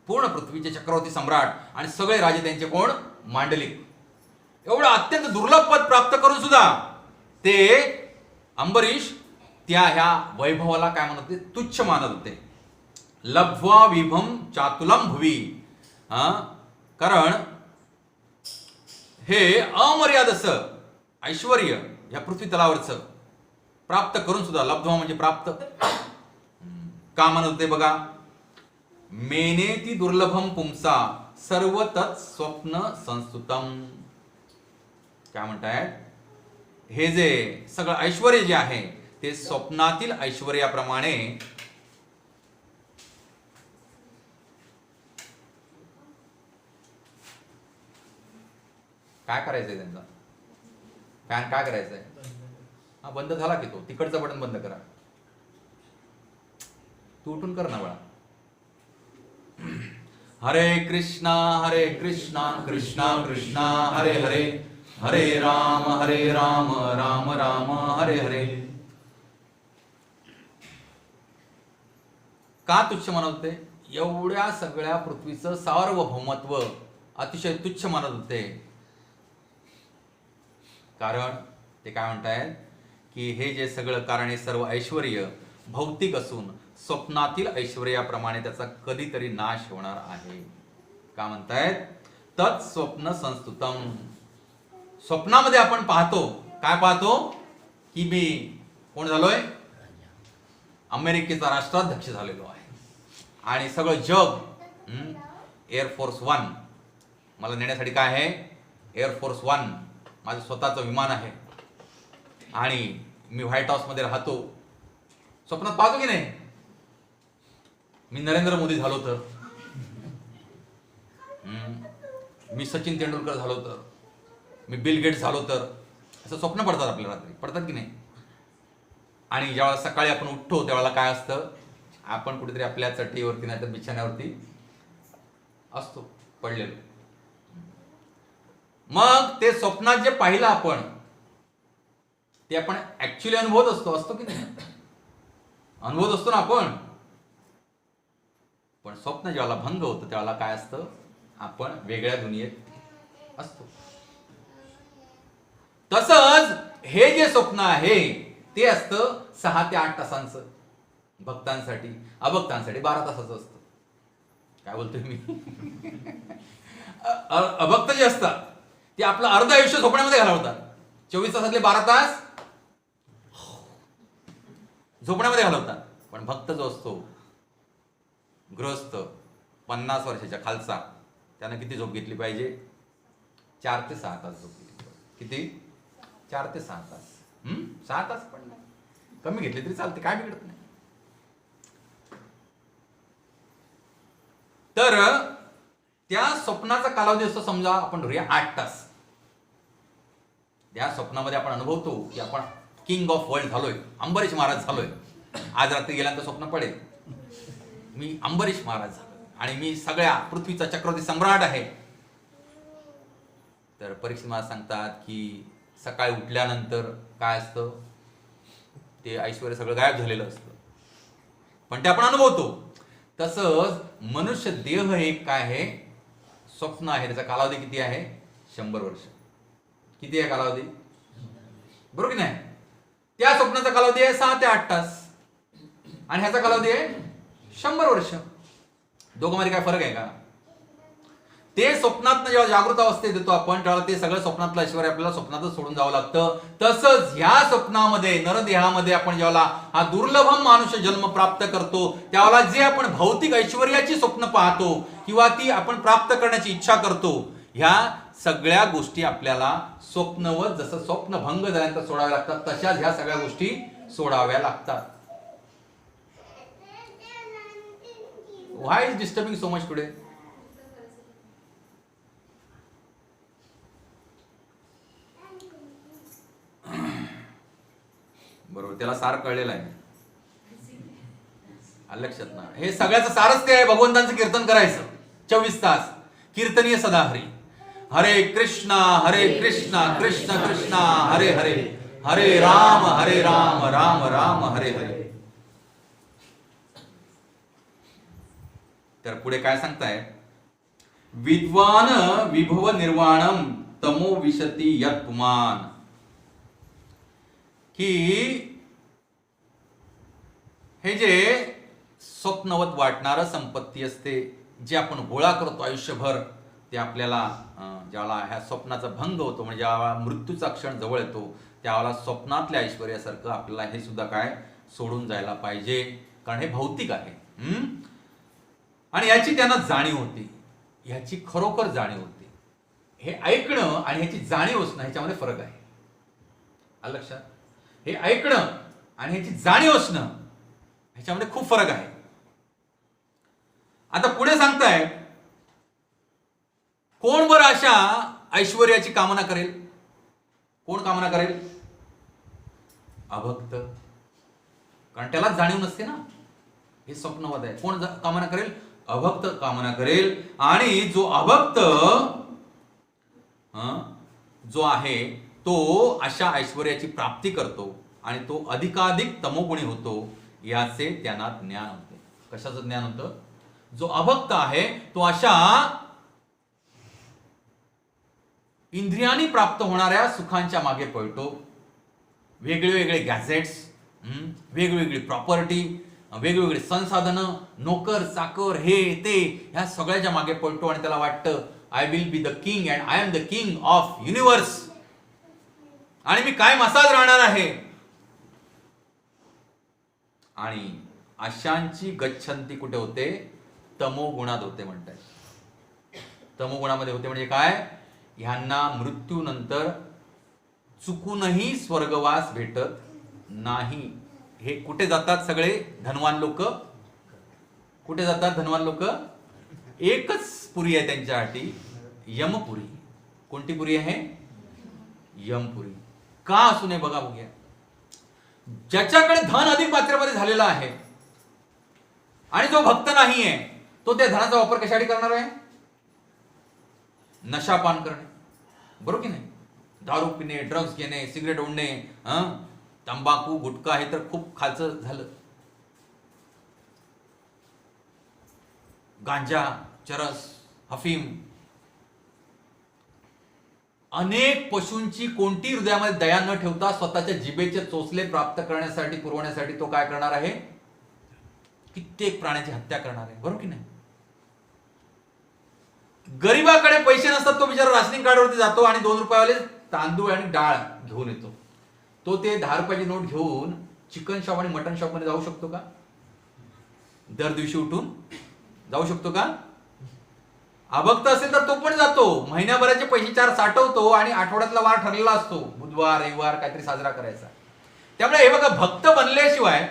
पूर्ण पृथ्वीचे चक्रवर्ती सम्राट आणि सगळे राजे त्यांचे कोण? मांडलिक. एवढं अत्यंत दुर्लभ पद प्राप्त करून सुद्धा ते अंबरीश त्या ह्या वैभवाला काय म्हणत होते? तुच्छ मानत होते. लब्ध्वा विभम चातुलम भुवी. कारण हे अमर्याद असं ऐश्वर्य या पृथ्वी तलावरचं प्राप्त करून सुद्धा, लब्ध्वा म्हणजे प्राप्त, का म्हणत होते बघा? मेनेती दुर्लभम पुंसा सर्व तत् स्वप्न संस्तुतम. काय म्हणतायत? हे जे सगळं ऐश्वर्य जे आहे ते स्वप्नातील ऐश्वर्याप्रमाणे काय करायचंय त्यांचा? फॅन काय करायचंय? हा बंद झाला की तो तिकडचं बटन बंद करा. तू उठून कर ना बाळा. हरे कृष्णा कृष्णा कृष्णा हरे हरे, हरे राम राम राम हरे हरे. का तुच्छ म्हणत होते? एवढ्या सगळ्या पृथ्वीचं सार्वभौमत्व अतिशय तुच्छ मानत होते. कारण ते काय म्हणतायत की हे जे सगळं कारण, हे सर्व ऐश्वर्य भौतिक असून स्वप्नातील ऐश्वर्याप्रमाणे त्याचा कधीतरी नाश होणार आहे. का म्हणतायत? तत् स्वप्न संस्तुतम. स्वप्नामध्ये आपण पाहतो, काय पाहतो? की मी कोण झालोय? अमेरिकेचा राष्ट्राध्यक्ष झालेलो आहे आणि सगळं जग एअरफोर्स 1 मला नेण्यासाठी काय आहे? एअरफोर्स 1 माझं स्वतःचं विमान आहे आणि मी व्हाईट हाऊस मध्ये राहतो. स्वप्नात पाहतो की नाही? मी नरेंद्र मोदी झालो तर, मी सचिन तेंडुलकर झालो तर, मी बिल गेट्स झालो तर, असं स्वप्न पडतात आपल्या रात्री, पडतात की नाही? आणि जेव्हा सकाळी आपण उठतो त्यावेळेला काय असतं? आपण कुठेतरी आपल्या चटईवरती नाही तर बिछाण्यावरती असतो पडलेलो. मग ते स्वप्नात जे पाहिलं आपण ते आपण ऍक्च्युअली अनुभवत असतो की नाही? अनुभवत असतो ना आपण. पण स्वप्न जेव्हा भंग होतं त्यावेळेला काय असतं? आपण वेगळ्या दुनियेत असतो. तसंच हे जे स्वप्न आहे ते असतं 6 ते 8 तासांचं. भक्तांसाठी, अभक्तांसाठी 12 तासाचं असतं. काय बोलतोय मी? अभक्त जे असतात ते आपलं अर्ध आयुष्य झोपण्यामध्ये घालवतात. 24 तासातले 12 तास झोपण्यामध्ये घालवतात. पण भक्त जो असतो, गृहस्थ 50 वर्षाच्या खालचा, त्यानं किती झोप घेतली पाहिजे? 4 ते 6 तास झोप घेतली. किती? 4 ते 6 तास. 6 तास पण नाही, कमी घेतले तरी चालते, काय बिघडत नाही. तर त्या स्वप्नाचा कालावधी असतो समजा आपण धरूया 8 तास. त्या स्वप्नामध्ये आपण अनुभवतो की आपण किंग ऑफ वर्ल्ड झालोय, अंबरीश महाराज झालोय. आज रात्री गेल्यानंतर स्वप्न पडेल मी अंबरीश महाराज झालो आणि मी सगळ्या पृथ्वीचा चक्रवर्ती सम्राट आहे. तर परीक्षित महाराज सांगतात की सकाळी उठल्यानंतर काय असतं, ते ऐश्वर्य सगळं गायब झालेलं असतं, पण ते आपण अनुभवतो. तसंच मनुष्य देह एक काय आहे, स्वप्न आहे. त्याचा कालावधी किती आहे? 100 वर्ष. किती आहे कालावधी? बरोबर की नाही? त्या स्वप्नाचा कालावधी आहे 6 ते 8 तास आणि ह्याचा कालावधी आहे 100 वर्ष. दोघांमध्ये काय फरक आहे का? ते स्वप्नात जेव्हा जागृत अवस्थेत येतो आपण, तेव्हा ते सगळं स्वप्नातलं ऐश्वर्य आपल्याला स्वप्नातच सोडून जावं लागतं. तसंच ह्या स्वप्नामध्ये नरदेहामध्ये आपण जेव्हा हा दुर्लभ मानुष जन्म प्राप्त करतो, त्यावेळेला जे आपण भौतिक ऐश्वर्याची स्वप्न पाहतो किंवा ती आपण प्राप्त करण्याची इच्छा करतो, ह्या सगळ्या गोष्टी आपल्याला स्वप्नवत, जसं स्वप्न भंग झाल्यानंतर सोडाव्या लागतात, तशाच ह्या सगळ्या गोष्टी सोडाव्या लागतात. Why is disturbing so much today? बरोबर, त्याला सार कळलेलं आहे. लक्षात ना, हे सगळ्याचं सारच ते आहे. भगवंतांचं कीर्तन करायचं 24 तास, कीर्तनीय सदाहरी. हरे कृष्णा कृष्ण कृष्ण हरे हरे, हरे राम राम राम हरे हरे. तर पुढे काय सांगताय? विद्वान विभव निर्वाणम तमो विशती यत् पुमान. की हे जे स्वप्नवत वाटणारं संपत्ती असते, जे आपण गोळा करतो आयुष्यभर, ते आपल्याला ज्याला ह्या स्वप्नाचा भंग होतो, म्हणजे ज्यावेळा मृत्यूचा क्षण जवळ येतो, त्यावेळेला स्वप्नातल्या ऐश्वर्यासारखं आपल्याला हे सुद्धा काय सोडून जायला पाहिजे, कारण हे भौतिक आहे. आणि याची त्यांना जाणीव होती, ह्याची खरोखर जाणीव होती. हे ऐकणं आणि ह्याची जाणीव असणं ह्याच्यामध्ये फरक आहे. आलं लक्षात? हे ऐकणं आणि ह्याची जाणीव असणं ह्याच्यामध्ये खूप फरक आहे. आता पुढे सांगताय, कोण बरं अशा ऐश्वर्याची कामना करेल? कोण कामना करेल? अभक्त. कारण त्याला जाणीव नसते ना, हे स्वप्नवत आहे. कोण कामना करेल? अभक्त कामना करेल. आणि जो अभक्त जो आहे तो अशा ऐश्वर्याची प्राप्ती करतो आणि तो अधिकाधिक तमोगुणी होतो, याचे त्यांना ज्ञान होते. कशाचं ज्ञान होतं? जो अभक्त आहे तो अशा इंद्रियांनी प्राप्त होणाऱ्या सुखांच्या मागे पळतो. वेगवेगळे गॅजेट्स, वेगवेगळी प्रॉपर्टी, वेगवेगळे संसाधनं, नोकर चाकर, हे ते, ह्या सगळ्याच्या मागे पळतो आणि त्याला वाटतं I will be the king and I am the king of universe, आणि मी काय मसाज राहणार आहे. आणि अशांची गच्छंती कुठे होते? तमोगुणात होते म्हणतात. तमोगुणामध्ये होते म्हणजे काय? ह्यांना मृत्यूनंतर चुकूनही स्वर्गवास भेटत नाही. हे कुठे जातात सगळे धनवान लोक? कुठे जातात धनवान लोक? एकच पुरी आहे त्यांच्यासाठी, यमपुरी. कोणती पुरी आहे? यमपुरी. का असू नये बघा, बघूया. ज्याच्याकडे धन अधिक मात्रेमध्ये झालेला आहे आणि जो भक्त नाही आहे, तो त्या धनाचा वापर कशासाठी करणार आहे? नशापान करणे, बरोबर की नाही? दारू पिणे, ड्रग्ज घेणे, सिगरेट ओढणे, तंबाखू, गुटखा, हे तर खूप खालचं झालं. गांजा, चरस, अफीम. अनेक पशूंची कोणती हृदयामध्ये दया न ठेवता स्वतःच्या जिभेचे चोचले प्राप्त करण्यासाठी, पुरवण्यासाठी तो काय करणार आहे? कित्येक प्राण्याची हत्या करणार आहे, बरोबर की नाही? गरीबाकडे पैसे नसतात, तो बिचारा राशनिंग कार्डवरती जातो आणि 2 रुपयावाले तांदूळ आणि डाळ घेऊन येतो. तो ते 10 रुपयाची नोट घेऊन चिकन शॉप आणि मटन शॉप मध्ये जाऊ शकतो का? दर दिवशी उठून जाऊ शकतो का? अभक्त असेल तर तो पण जातो, महिन्याभराचे पैसे 4 साठवतो आणि आठवड्यातला वार ठरलेला असतो, बुधवार रविवार काहीतरी साजरा करायचा. त्यामुळे हे बघा, भक्त बनल्याशिवाय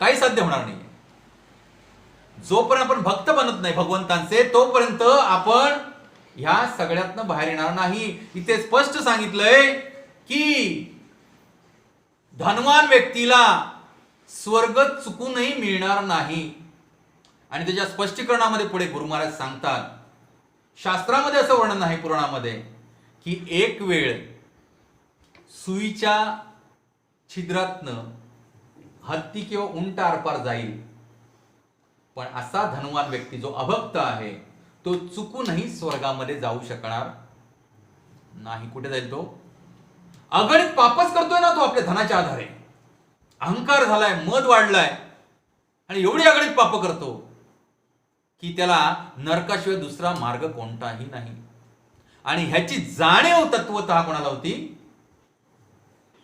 काही साध्य होणार नाही. जोपर्यंत आपण भक्त बनत नाही भगवंतांचे, तोपर्यंत आपण ह्या सगळ्यातनं बाहेर येणार नाही. इथे स्पष्ट सांगितलंय की धनवान व्यक्तीला स्वर्ग चुकूनही मिळणार नाही. आणि त्याच्या स्पष्टीकरणामध्ये पुढे गुरु महाराज सांगतात, शास्त्रामध्ये असं वर्णन आहे पुराणामध्ये, की एक वेळ सुईच्या छिद्रातनं हत्ती किंवा उंट आरपार जाईल, पण असा धनवान व्यक्ती जो अभक्त आहे तो चुकूनही स्वर्गामध्ये जाऊ शकणार नाही. कुठे जाईल तो? अगणित पापच करतोय ना तो आपल्या धनाच्या आधारे. अहंकार झालाय, मद वाढलाय आणि एवढी अगणित पाप करतो की त्याला नरकाशिवाय दुसरा मार्ग कोणताही नाही. आणि ह्याची जाणीव तत्वतः कोणाला होती?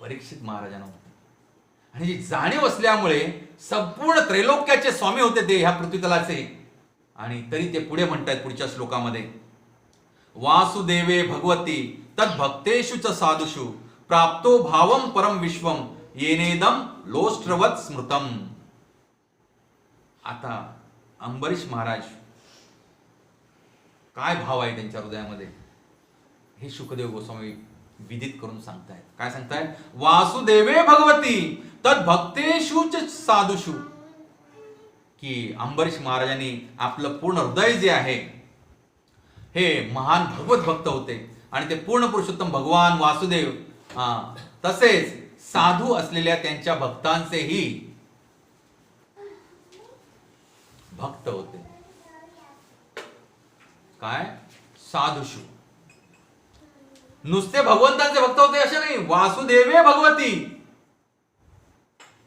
परीक्षित महाराजांना होती. आणि जी जाणीव असल्यामुळे संपूर्ण त्रैलोक्याचे स्वामी होते ते ह्या पृथ्वीतलाचे. आणि तरी ते पुढे म्हणतायत पुढच्या श्लोकामध्ये, वासुदेवे भगवती तद्भक्तेषु च साधुषु प्राप्तो भावम परम विश्वम येनेदम लोष्ट्रवत स्मृतम. आता अंबरीश महाराज काय भाव आहे त्यांच्या हृदयामध्ये हे शुकदेव गोस्वामी विदित करून सांगतायत. काय सांगतायत? वासुदेवे भगवती तद्भक्तेषु च साधुषु, की अंबरीश महाराजांनी आपलं पूर्ण हृदय जे आहे हे महान भगवत भक्त होते आणि ते पूर्ण पुरुषोत्तम भगवान वासुदेव तसेच साधू असलेल्या त्यांच्या भक्तांचेही भक्त होते. काय? साधुषु. नुसते भगवंतांचे भक्त होते असे नाही, वासुदेवे भगवती,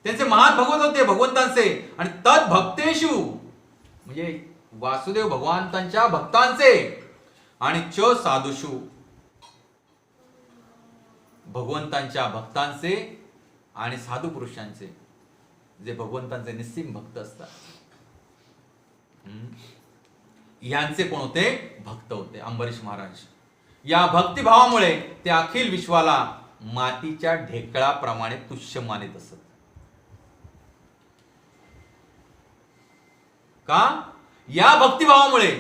त्यांचे महान भगवत होते भगवंतांचे. आणि तद भक्तेषु म्हणजे वासुदेव भगवंतांच्या भक्तांचे, आणि च साधुषु भगवंतांच्या भक्तांचे आणि साधू पुरुषांचे, जे भगवंतांचे निस्सीम भक्त असतात, यांचे कोण होते? भक्त होते अंबरीश महाराज. या भक्तिभावामुळे ते अखिल विश्वाला मातीच्या ढेकळाप्रमाणे तुच्छ मानित असत. का? या भक्तिभावामुळे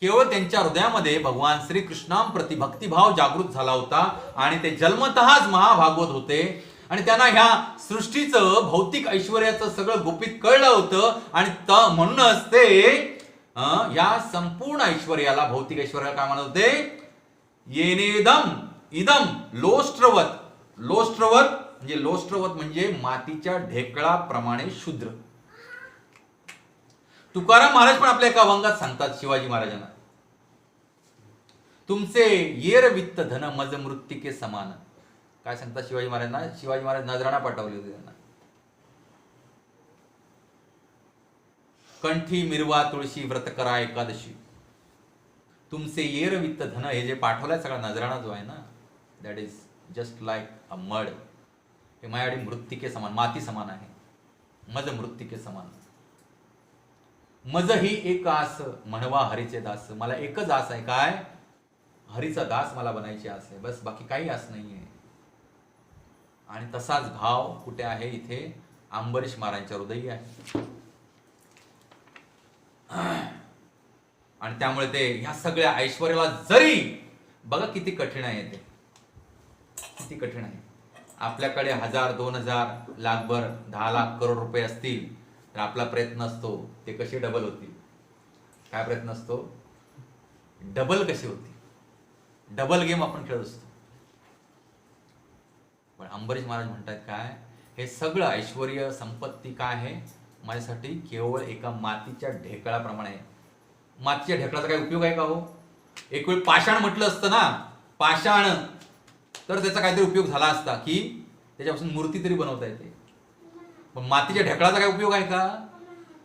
केवळ त्यांच्या हृदयामध्ये भगवान श्रीकृष्णांप्रती भक्तिभाव जागृत झाला होता आणि ते जन्मतःच महाभागवत होते. आणि त्यांना ह्या सृष्टीचं भौतिक ऐश्वर्याचं सगळं गुपित कळलं होतं. आणि म्हणूनच ते या संपूर्ण ऐश्वर्याला, भौतिक ऐश्वर्याला काय म्हणत होते? येनेदम इदम लोष्ट्रवत. लोष्ट्रवत म्हणजे मातीच्या ढेकळाप्रमाणे शूद्र. तुकाराम महाराज पण आपल्या एका अभंगात सांगतात शिवाजी महाराजांना, तुमचे येर वित्त धन मज मृत्तिके समान. काय सांगतात शिवाजी महाराजांना? शिवाजी महाराज नजराणा पाठवली होती त्यांना. कंठी मिरवा तुळशी व्रत करा एकादशी. तुमचे येर वित्त धन हे जे पाठवलाय सगळा नजराणा जो आहे ना, that is just like a mud. हे माझ्याकडे मृत्तिके समान, माती समान आहे. मज मृत्तिके समान. मज ही एक आस म्हणवा हरीचे दास. मला एकच आस आहे. काय? हरीचा दास मला बनायची आस आहे, बस. बाकी काही आस नाहीये. आणि तसाच भाव कुठे आहे? इथे अंबरीश महाराजांच्या हृदयी आहे. आणि त्यामुळे ते ह्या सगळ्या ऐश्वर्याला, जरी बघा किती कठीण आहे ते, किती कठीण आहे. आपल्याकडे 1000, 2000, लाखभर, 10 लाख करोड रुपये असतील तर आपला प्रयत्न असतो ते कसे डबल होतील. काय प्रयत्न असतो? डबल कशी होती, डबल गेम आपण खेळत असतो. पण अंबरीश महाराज म्हणतात काय? हे सगळं ऐश्वर्य संपत्ती काय आहे? माझ्यासाठी केवळ एका मातीच्या ढेकळाप्रमाणे आहे. मातीच्या ढेकळाचा काय उपयोग आहे का हो? एक वेळ पाषाण म्हटलं असतं ना, पाषाण, तर त्याचा काहीतरी उपयोग झाला असता की त्याच्यापासून मूर्ती तरी बनवता येते. पण मातीच्या ढेकळाचा काय उपयोग आहे का?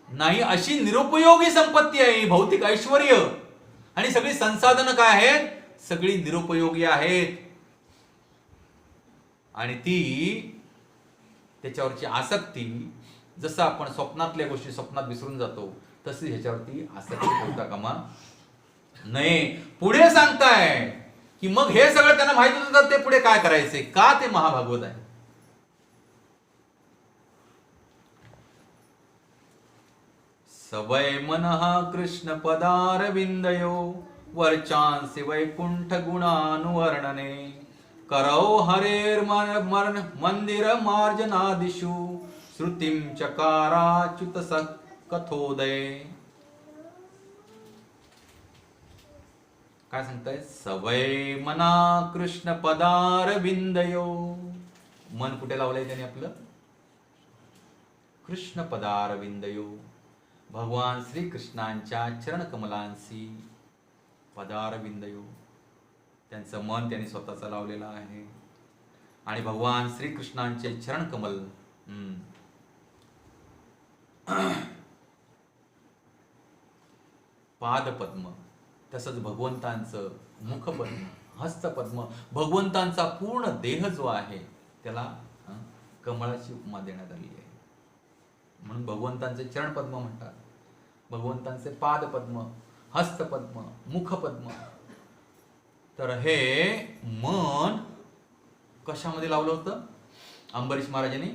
नाही. अशी निरुपयोगी संपत्ती आहे भौतिक ऐश्वर्य. आणि सगळी संसाधनं काय आहेत? सगळी निरुपयोगी आहेत. आणि ती त्याच्यावरची आसक्ती, जसं आपण स्वप्नातल्या गोष्टी स्वप्नात विसरून जातो, तशी ह्याच्यावरती आसक्ती होता कामा नये. पुढे सांगताय की मग हे सगळं त्यांना माहित होतं तर ते पुढे काय करायचे, का ते महाभागवत आहे. सवय मनः कृष्ण पदारविंदयो वर्चांसी वैकुंठ गुणानुवर्णने करौ हरेर मंदिर मार्जनादिषु श्रुतिं चकाराच्युत कथोदय. काय सांगताय, सवय मना कृष्ण पदारविंदयो. मन कुठे लावलंय त्याने आपलं, कृष्ण पदारविंदयो, भगवान श्री कृष्णांच्या चरण कमलांशी. पदारविंदयो, त्यांचं मन त्यांनी स्वतःचं लावलेलं आहे. आणि भगवान श्री कृष्णांचे चरण कमल, पादपद्म, तसंच भगवंतांचं मुखपद्म, हस्तपद्म, भगवंतांचा पूर्ण देह जो आहे त्याला कमळाची उपमा देण्यात आली आहे. म्हणून भगवंतांचे चरणपद्म म्हणतात, भगवंतांचे पादपद्म, हस्तपद्म, मुखपद्म. तर हे मन कशामध्ये लावलं होतं अंबरीश महाराजांनी.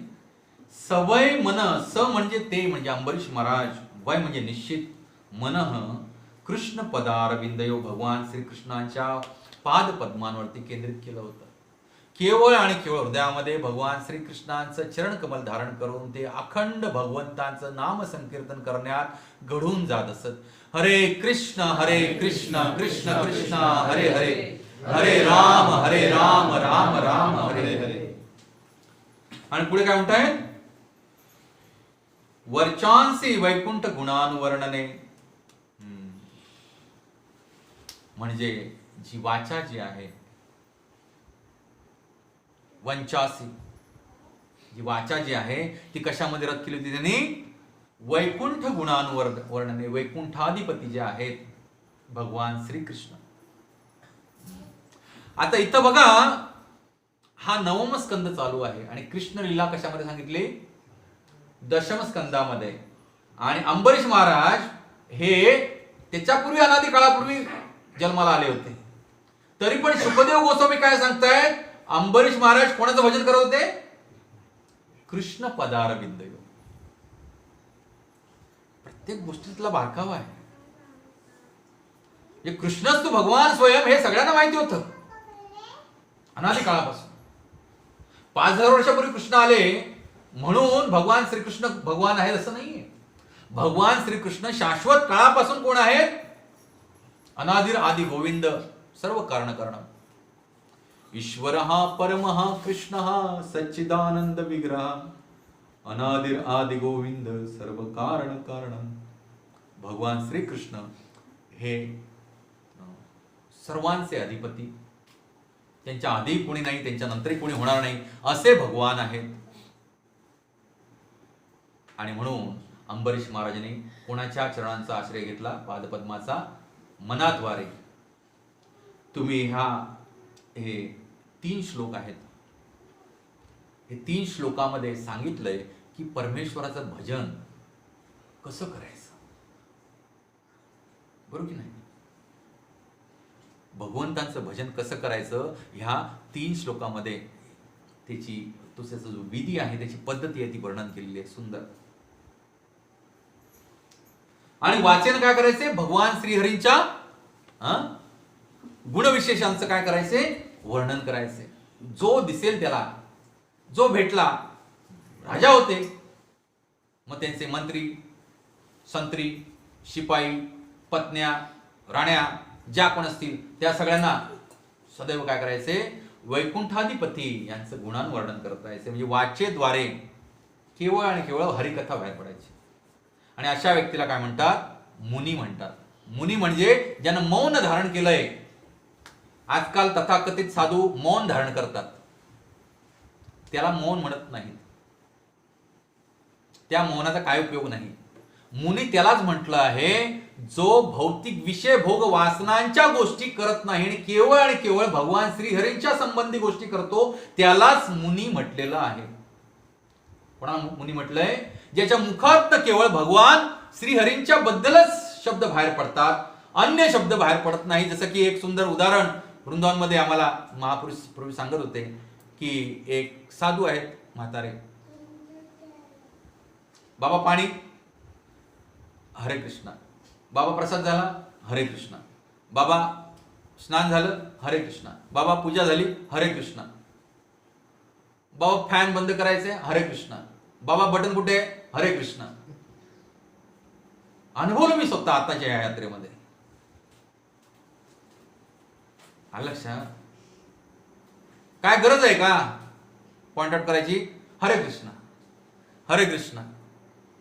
सवय मन, स म्हणजे ते म्हणजे अंबरीश महाराज, वय म्हणजे निश्चित, मनः कृष्ण पदारविंदयो, भगवान श्रीकृष्णांच्या पादपद्मांवरती केंद्रित केलं होतं. केवळ आणि केवळ हृदयामध्ये भगवान श्रीकृष्णांचं चरण कमल धारण करून ते अखंड भगवंतांचं नाम संकीर्तन करण्यात घडून जात असत. हरे कृष्ण कृष्ण कृष्ण हरे हरे, हरे राम राम राम हरे हरे. आणि पुढे काय म्हणताय, वर्चांसी वैकुंठ गुणानुवर्णने. म्हणजे जी वाचा जी आहे, वंचासी, जी वाचा जी आहे ती कशामध्ये रद केली होती त्यांनी, वैकुंठ गुणानुवर्णने. वैकुंठाधिपती जे आहेत भगवान श्रीकृष्ण. आता इथं बघा, हा नवम स्कंद चालू आहे आणि कृष्ण लीला कशामध्ये सांगितली, दशम स्कंदामध्ये. आणि अंबरीश महाराज हे त्याच्यापूर्वी अनादी काळापूर्वी जन्माला आले होते. तरी पण शुकदेव गोस्वामी काय सांगतायत, अंबरीश महाराज कोणाचं भजन करत होते, कृष्ण पदारविंदयो. प्रत्येक गोष्टीतला बारकावा आहे. हे कृष्णच तो भगवान स्वयं हे सगळ्यांना माहिती होतं अनादी काळापासून. 5000 वर्षापूर्वी कृष्ण आले म्हणून भगवान श्रीकृष्ण भगवान आहेत असं नाहीये. भगवान श्रीकृष्ण शाश्वत काळापासून कोण आहेत, अनादिर आदि गोविंद, सर्व कारण करण. ईश्वर परमः कृष्ण सच्चिदानंद विग्रह, अनादिर आदि गोविंद सर्व कारण कारण. भगवान श्रीकृष्ण हे सर्वांचे अधिपती, त्यांच्या आधी कोणी नाही, त्यांच्या नंतरही कोणी होणार नाही असे भगवान आहेत. आणि म्हणून अंबरीश महाराजांनी कोणाच्या चरणांचा आश्रय घेतला, पादपद्माचा, मनाद्वारे. तुम्ही हे 3 श्लोक आहेत, हे 3 श्लोकामध्ये सांगितलंय की परमेश्वराचं भजन कसं करायचं, बरोबर की नाही. भगवंतांचं भजन कसं करायचं ह्या 3 श्लोकामध्ये त्याचा जो विधी आहे, त्याची पद्धती आहे ती वर्णन केलेली आहे, सुंदर. आणि वाचन काय करायचे, भगवान श्रीहरींच्या गुणविशेषांचं काय करायचे, वर्णन करायचे. जो दिसेल त्याला, जो भेटला, राजा होते मग त्यांचे मंत्री, संत्री, शिपाई, पत्न्या, राण्या ज्या कोण असतील त्या सगळ्यांना सदैव काय करायचे, वैकुंठाधिपती यांचं गुणांवर्णन करत राहायचे. म्हणजे वाचेद्वारे केवळ आणि केवळ हरिकथा बाहेर पडायची. आणि अशा व्यक्तीला काय म्हणतात, मुनी म्हणतात. मुनी म्हणजे ज्यानं मौन धारण केलंय. आजकाल तथाकथित साधू मौन धारण करतात, त्याला मौन म्हणत नाहीत. त्या मौनाचा काय उपयोग नाही. मुनी त्यालाच म्हटलं आहे जो भौतिक विषय भोग वासनांच्या गोष्टी करत नाही आणि केवळ भगवान श्रीहरींच्या संबंधी गोष्टी करतो, त्यालाच मुनी म्हटलेलं आहे. कोणाला मुनी म्हटलंय, ज्याच्या मुखात केवळ भगवान श्रीहरींच्या बद्दलच शब्द बाहेर पडतात, अन्य शब्द बाहेर पडत नाही. जसं की एक सुंदर उदाहरण वृंदावनमध्ये आम्हाला महापुरुष पूर्वी सांगत होते की एक साधू आहेत म्हातारे, बाबा पाणी, हरे कृष्णा, बाबा प्रसाद झाला, हरे कृष्णा, बाबा स्नान झालं, हरे कृष्णा, बाबा पूजा झाली, हरे कृष्णा, बाबा फॅन बंद करायचे, हरे कृष्णा, बाबा बटन कुठे, हरे कृष्णा. अनुभवलं मी स्वतः आताच्या या यात्रेमध्ये. आलं लक्षात? काय गरज आहे का पॉइंट आउट करायची? हरे कृष्णा, हरे कृष्णा,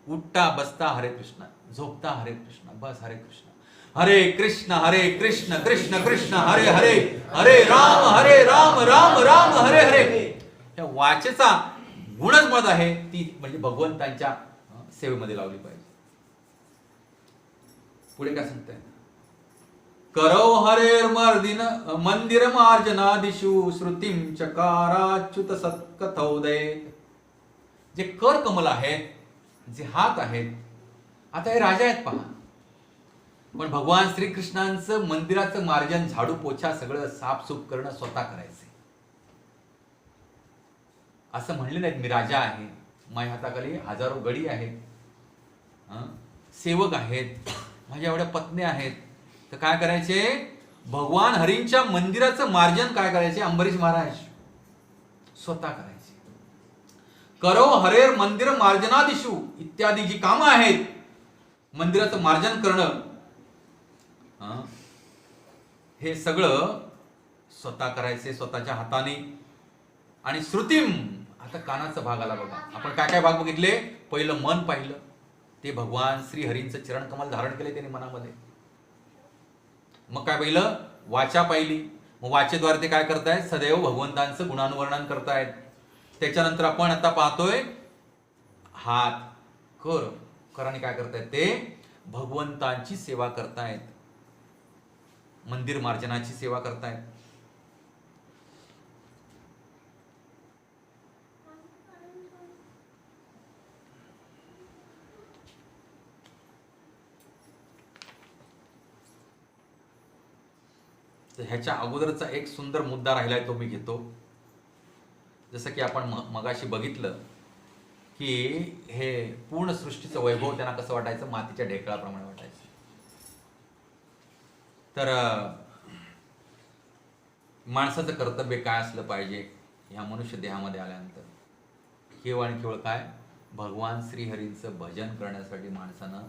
उठता बसता हरे कृष्णा, झोपता हरे कृष्णा, बस हरे कृष्णा, हरे कृष्ण कृष्ण कृष्ण हरे हरे, हरे राम राम राम हरे हरे. या वाचेचा गुणच मत आहे ती म्हणजे भगवंतांच्या सेवेमध्ये लावली पाहिजे. पुढे काय सांगताय? करौ हरेर मर्दिन मंदिर मार्जनादिषु श्रुतिं चकाराच्युत सत्कथौदये. जे कर कमल आहेत, जे हात आहेत, आता हे राजा आहेत पहा, पण भगवान श्रीकृष्णांचं मंदिराचं मार्जन, झाडू पोछा सगळं साफसूफ करणं स्वतः करायचे. असं म्हणले नाहीत मी राजा आहे, माझ्या हाताखाली हजारो गडी आहेत, सेवक आहेत, माझ्या एवढ्या पत्नी आहेत. तर काय करायचे? भगवान हरींच्या मंदिराचं मार्जन काय करायचे? अंबरीश महाराज स्वतः करायचे. करो हरेर मंदिर मार्जनादिषु इत्यादी जी कामं आहेत, मंदिराचं मार्जन करणं, हे सगळं स्वतः करायचे स्वतःच्या हाताने. आणि श्रुतीम, आता कानाचा भाग आला बघा. आपण काय काय भाग बघितले? पहिलं मन पाहिलं, ते भगवान श्री हरींचं चरण कमल धारण केले त्यांनी मनामध्ये. मग काय पाहिलं? वाचा पाहिली. मग वाचेद्वारे ते काय करतायत? सदैव भगवंतांचं गुणानुवर्णन करतायत. त्याच्यानंतर आपण आता पाहतोय हात, कराने काय करतायत? ते भगवंतांची सेवा करतायत, मंदिर मार्जनाची सेवा करतायत. तर ह्याच्या अगोदरचा एक सुंदर मुद्दा राहिलाय, तो मी घेतो. जसं की आपण मगाशी बघितलं की हे पूर्ण सृष्टीचं वैभव त्यांना कसं वाटायचं? मातीच्या ढेकळाप्रमाणे वाटायचं. तर माणसाचं कर्तव्य काय असलं पाहिजे ह्या मनुष्य देहामध्ये आल्यानंतर? केवळ आणि केवळ काय? भगवान श्रीहरींचं भजन करण्यासाठी माणसानं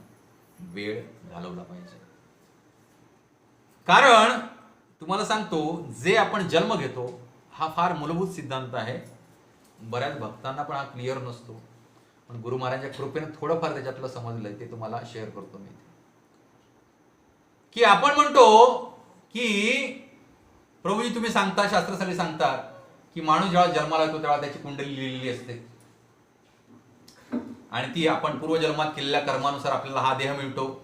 वेळ घालवला पाहिजे. कारण तुम्हाला सांगतो, जे आपण जन्म घेतो हा फार मूलभूत सिद्धांत आहे. बऱ्याच भक्तांना पण हा क्लिअर नसतो, पण गुरु महाराजांच्या कृपेने थोडंफार त्याच्यातलं समजलंय, ते तुम्हाला शेअर करतो मी. की आपण म्हणतो की प्रभूजी तुम्ही सांगता, शास्त्रासाठी सांगतात की माणूस जेव्हा जन्माला येतो तेव्हा त्याची कुंडली लिहिलेली असते आणि ती आपण पूर्वजन्मात केलेल्या कर्मानुसार आपल्याला हा देह मिळतो,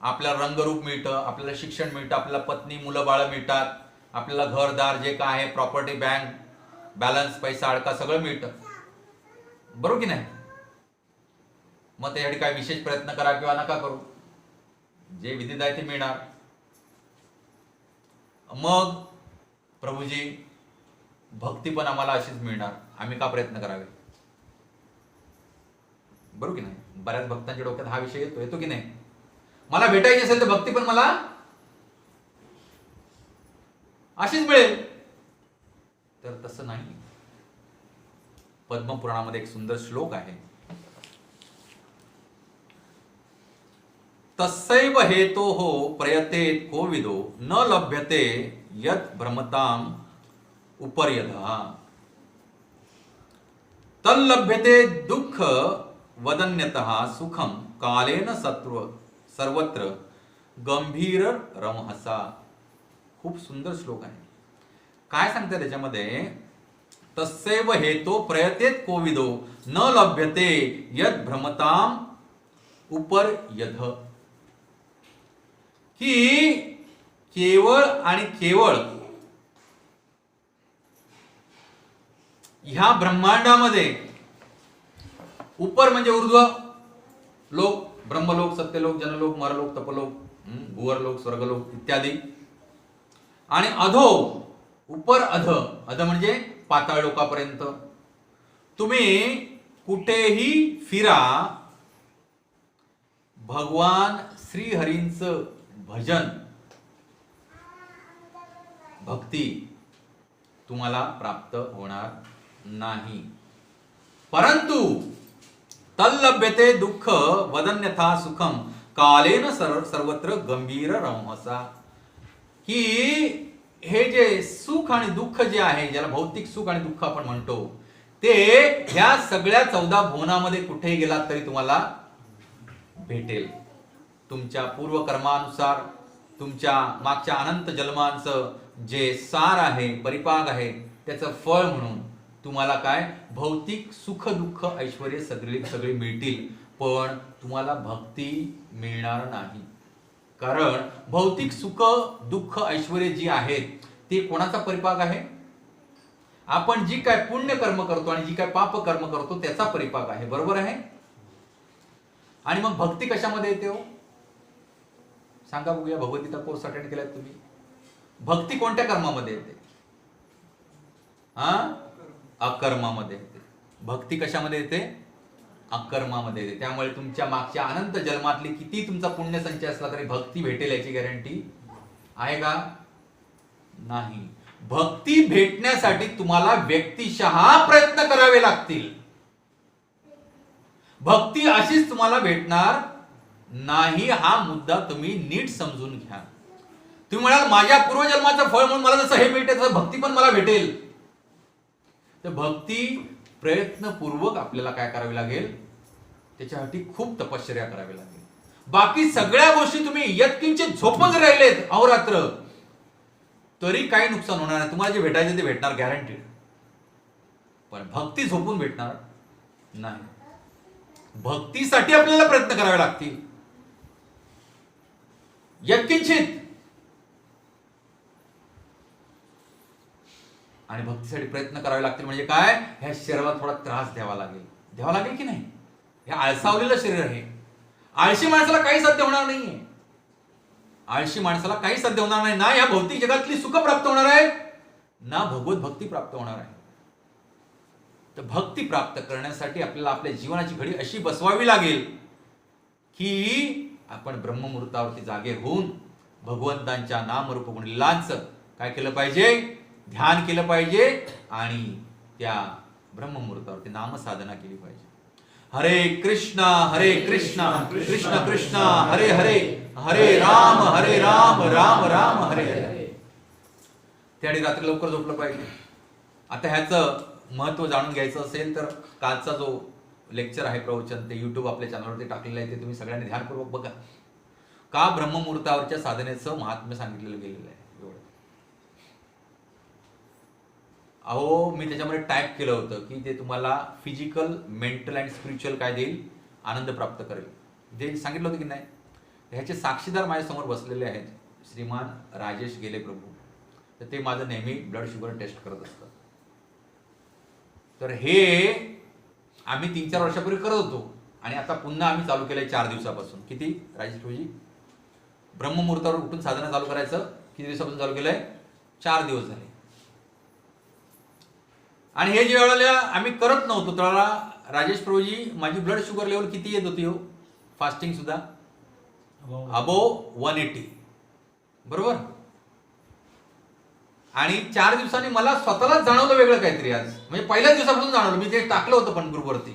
आपल्याला रंगरूप मिळतं, आपल्याला शिक्षण मिळतं, आपल्याला पत्नी मुलं बाळ मिळतात, आपल्याला घरदार जे काय आहे, प्रॉपर्टी, बँक बॅलन्स, पैसा अडका सगळं मिळतं. बरोबर की नाही? मग त्यासाठी काय विशेष प्रयत्न करा किंवा नका करू, जे विधित आहे ते मिळणार. मग प्रभूजी भक्ती पण आम्हाला अशीच मिळणार, आम्ही का प्रयत्न करावे? बरोबर की नाही? बऱ्याच भक्तांच्या डोक्यात हा विषय येतो की नाही? मला भेटायची असेल तर भक्ती पण मला अशीच मिळेल. तर तसं नाही. पद्मपुराणामध्ये एक सुंदर श्लोक आहे, तस्सैव हेतोः प्रयतेत कोविदो न लभ्यते यत् भ्रमताम उपर्यधः तल्लभ्यते दुःख वदन्यतः सुखम कालेन सर्वत्र गंभीर रमहसा. खूप सुंदर श्लोक आहे. काय सांगते त्याच्यामध्ये? तस्सैव हेतो प्रयतेत कोविदो न लभ्यते यद भ्रमताम उपर्यध. की केवळ आणि केवळ ह्या ब्रह्मांडामध्ये, उपर म्हणजे ऊर्ध्व लोक, ब्रह्मलोक, सत्यलोक, जनलोक, मरलोक, तपलोक, भुवरलोक, स्वर्गलोक इत्यादी, आणि अधो उपर अध, अध म्हणजे पाताळ लोकापर्यंत. तुम्ही कुठेही फिरा, भगवान श्रीहरींचं भजन भक्ती तुम्हाला प्राप्त होणार नाही. परंतु तल्लभ्यते दुःख वदन्यथा सुखम कालेन सर्वत्र गंभीर रमसा. की हे जे सुख आणि दुःख जे आहे, ज्याला भौतिक सुख आणि दुःख आपण म्हणतो, ते ह्या सगळ्या 14 भुवनामध्ये कुठेही गेलात तरी तुम्हाला भेटेल. तुमच्या पूर्वकर्मानुसार, तुमच्या मागच्या अनंत जन्मांचं जे सार आहे, परिपाक आहे, त्याचं फळ म्हणून तुम्हाला काय भौतिक सुख दुःख ऐश्वर्य सगळे मिळतील, पण तुम्हाला भक्ती मिळणार नाही. कारण भौतिक सुख दुःख ऐश्वर्य जी आहेत ते कोणाचा परिपाक आहे? आपण जी काय पुण्य कर्म करतो आणि जी काय पाप कर्म करतो त्याचा परिपाक आहे. बरोबर आहे? आणि मग भक्ती कशामध्ये येते हो? सांगा बघूया. भगवद्गीता कोर्स अटेंड केलाय तुम्ही? भक्ती कोणत्या कर्मामध्ये येते? अकर्मामध्ये येते. भक्ती कशामध्ये येते? अकर्मामध्ये येते. त्यामुळे तुमच्या मागच्या अनंत जन्मातली किती तुमचा पुण्य संचय असला तरी भक्ती भेटेल याची गॅरंटी आहे का? नाही. भक्ती भेटण्यासाठी तुम्हाला व्यक्तिशः प्रयत्न करावे लागतील. भक्ती अशीच तुम्हाला भेटणार नाही. हा मुद्दा तुम्ही नीट समजून घ्या. तुम्ही म्हणाल माझ्या पूर्वजन्माचं फळ म्हणून मला जसं हे मिळते तसं भक्ती पण मला भेटेल. तर भक्ती प्रयत्नपूर्वक आपल्याला काय करावी लागेल? त्याच्यासाठी खूप तपश्चर्या करावी लागेल. बाकी सगळ्या गोष्टी तुम्ही यत्किंचित झोपून जर राहिलेत अहोरात्र तरी काही नुकसान होणार नाही. तुम्हाला जे भेटायचे ते भेटणार गॅरंटीड. पण भक्ती झोपून भेटणार नाही. भक्तीसाठी आपल्याला प्रयत्न करावे लागतील यत्किंचित. आणि भक्तीसाठी प्रयत्न करावे लागतील म्हणजे काय? ह्या शरीराला थोडा त्रास द्यावा लागेल की नाही? हे आळसावलेलं शरीर आहे. आळशी माणसाला काही साध्य होणार नाहीये. आळशी माणसाला काही साध्य होणार नाही. ना या भौतिक जगातली सुख प्राप्त होणार आहे, ना भगवत भक्ती प्राप्त होणार आहे. तर भक्ती प्राप्त करण्यासाठी आपल्याला आपल्या जीवनाची घडी अशी बसवावी लागेल की आपण ब्रह्ममुहूर्तावरती जागे होऊन भगवंतांच्या नामरूप गुणलीलांचं काय केलं पाहिजे? ध्यान केलं पाहिजे आणि त्या ब्रह्ममुहूर्तावरती नामसाधना केली पाहिजे. हरे कृष्णा कृष्ण कृष्ण हरे हरे, हरे राम राम राम हरे हरे. त्याआधी रात्री लवकर झोपलं पाहिजे. आता ह्याचं महत्व जाणून घ्यायचं असेल तर कालचा जो लेक्चर आहे प्रवचन ते YouTube आपल्या चॅनलवरती टाकलेलं आहे. ते तुम्ही सगळ्यांनी ध्यानपूर्वक बघा. का ब्रह्ममुहूर्तावरच्या साधनेचं महात्म्य सांगितलेलं गेलेलं आहे. अहो मी त्याच्यामध्ये टाईप केलं होतं की ते तुम्हाला फिजिकल, मेंटल अँड स्पिरिच्युअल काय देईल? आनंद प्राप्त करेल. जे सांगितलं होतं की नाही? ह्याचे साक्षीदार माझ्यासमोर बसलेले आहेत, श्रीमान राजेश गेले प्रभू. तर ते माझं नेहमी ब्लड शुगर टेस्ट करत असतात. तर हे आम्ही 3-4 वर्षापूर्वी करत होतो आणि आता पुन्हा आम्ही चालू केलंय 4 दिवसापासून. किती राजेश प्रभूजी? ब्रह्ममुहूर्तावर उठून साधना चालू करायचं किती दिवसापासून चालू केलंय? 4 दिवस झाले. आणि हे ज्या वेळेला आम्ही करत नव्हतो त्यावेळेला राजेश प्रभूजी माझी ब्लड शुगर लेवल किती येत होती हो? फास्टिंग सुद्धा अबोव 180. बरोबर? आणि 4 दिवसांनी मला स्वतःलाच जाणवलं वेगळं काहीतरी. आज म्हणजे पहिल्याच दिवसापासून जाणवलं. मी ते टाकलं होतं पण ग्रुपवरती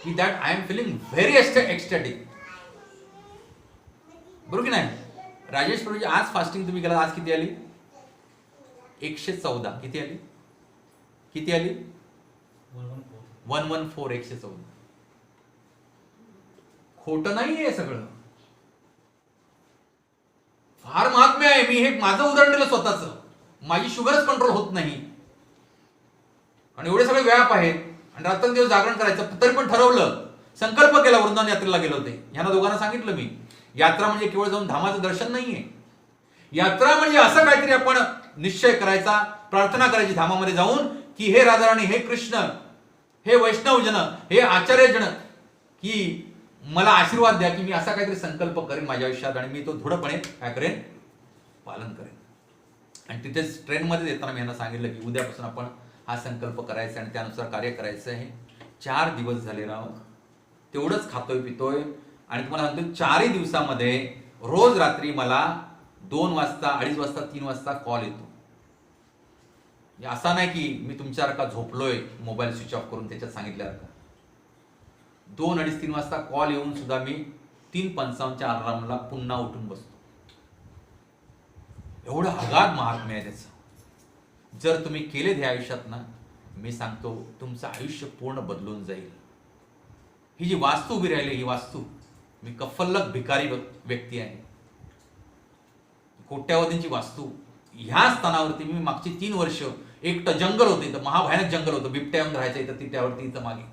की that I am feeling very ecstatic. बरोबर की नाही? राजेश प्रभूजी आज फास्टिंग तुम्ही केला, आज किती आली? 114. किती आली? 114. 114. खोटं नाहीये सगळं. फार महात्म्य आहे. मी हे माझं उदाहरण दिलं स्वतःच. माझी शुगरच कंट्रोल होत नाही आणि एवढे सगळे व्याप आहेत आणि रात्रंदिवस जागरण करायचं तरी पण ठरवलं, संकल्प केला. वृंदावन यात्रेला गेलो होते. यांना दोघांना सांगितलं मी, यात्रा म्हणजे केवळ जाऊन धामाचं दर्शन नाहीये. यात्रा म्हणजे असं काहीतरी आपण निश्चय करायचा, प्रार्थना करायची धामामध्ये जाऊन की हे राधाराणी, हे कृष्ण, हे वैष्णवजन, हे आचार्यजन, की मला आशीर्वाद द्या की मी असा काहीतरी संकल्प करेन माझ्या आयुष्यात आणि मी तो दृढपणे काय करेन? पालन करेन. आणि तिथेच ट्रेनमध्ये येताना मी यांना सांगितलं की उद्यापासून आपण हा संकल्प करायचा आणि त्यानुसार कार्य करायचं आहे. 4 दिवस झाले राव, तेवढंच खातोय पितोय. आणि तुम्हाला सांगतो 4 दिवसामध्ये रोज रात्री मला 2 वाजता, 2:30 वाजता, 3 वाजता कॉल येतो. असा नाही की मी तुमच्यासारखा झोपलोय मोबाईल स्विच ऑफ करून त्याच्यात सांगितल्यासारखं. 2, 2:30, 3 वाजता कॉल येऊन सुद्धा मी 3:55च्या अलार्मला पुन्हा उठून बसतो. एवढं अगाध महात्म्य आहे त्याचं. जर तुम्ही केले हे आयुष्यात ना, मी सांगतो तुमचं आयुष्य पूर्ण बदलून जाईल. ही जी वास्तू उभी राहिली, ही वास्तू, मी कफल्लक भिकारी व्यक्ती आहे, कोट्यावधींची वास्तू. ह्या स्थानावरती मी मागची 3 वर्ष, एकटं जंगल होतं इथं, महाभयानक जंगल होतं, बिबट्या येऊन राहायचं इथं, तिट्यावरती इथं मागे.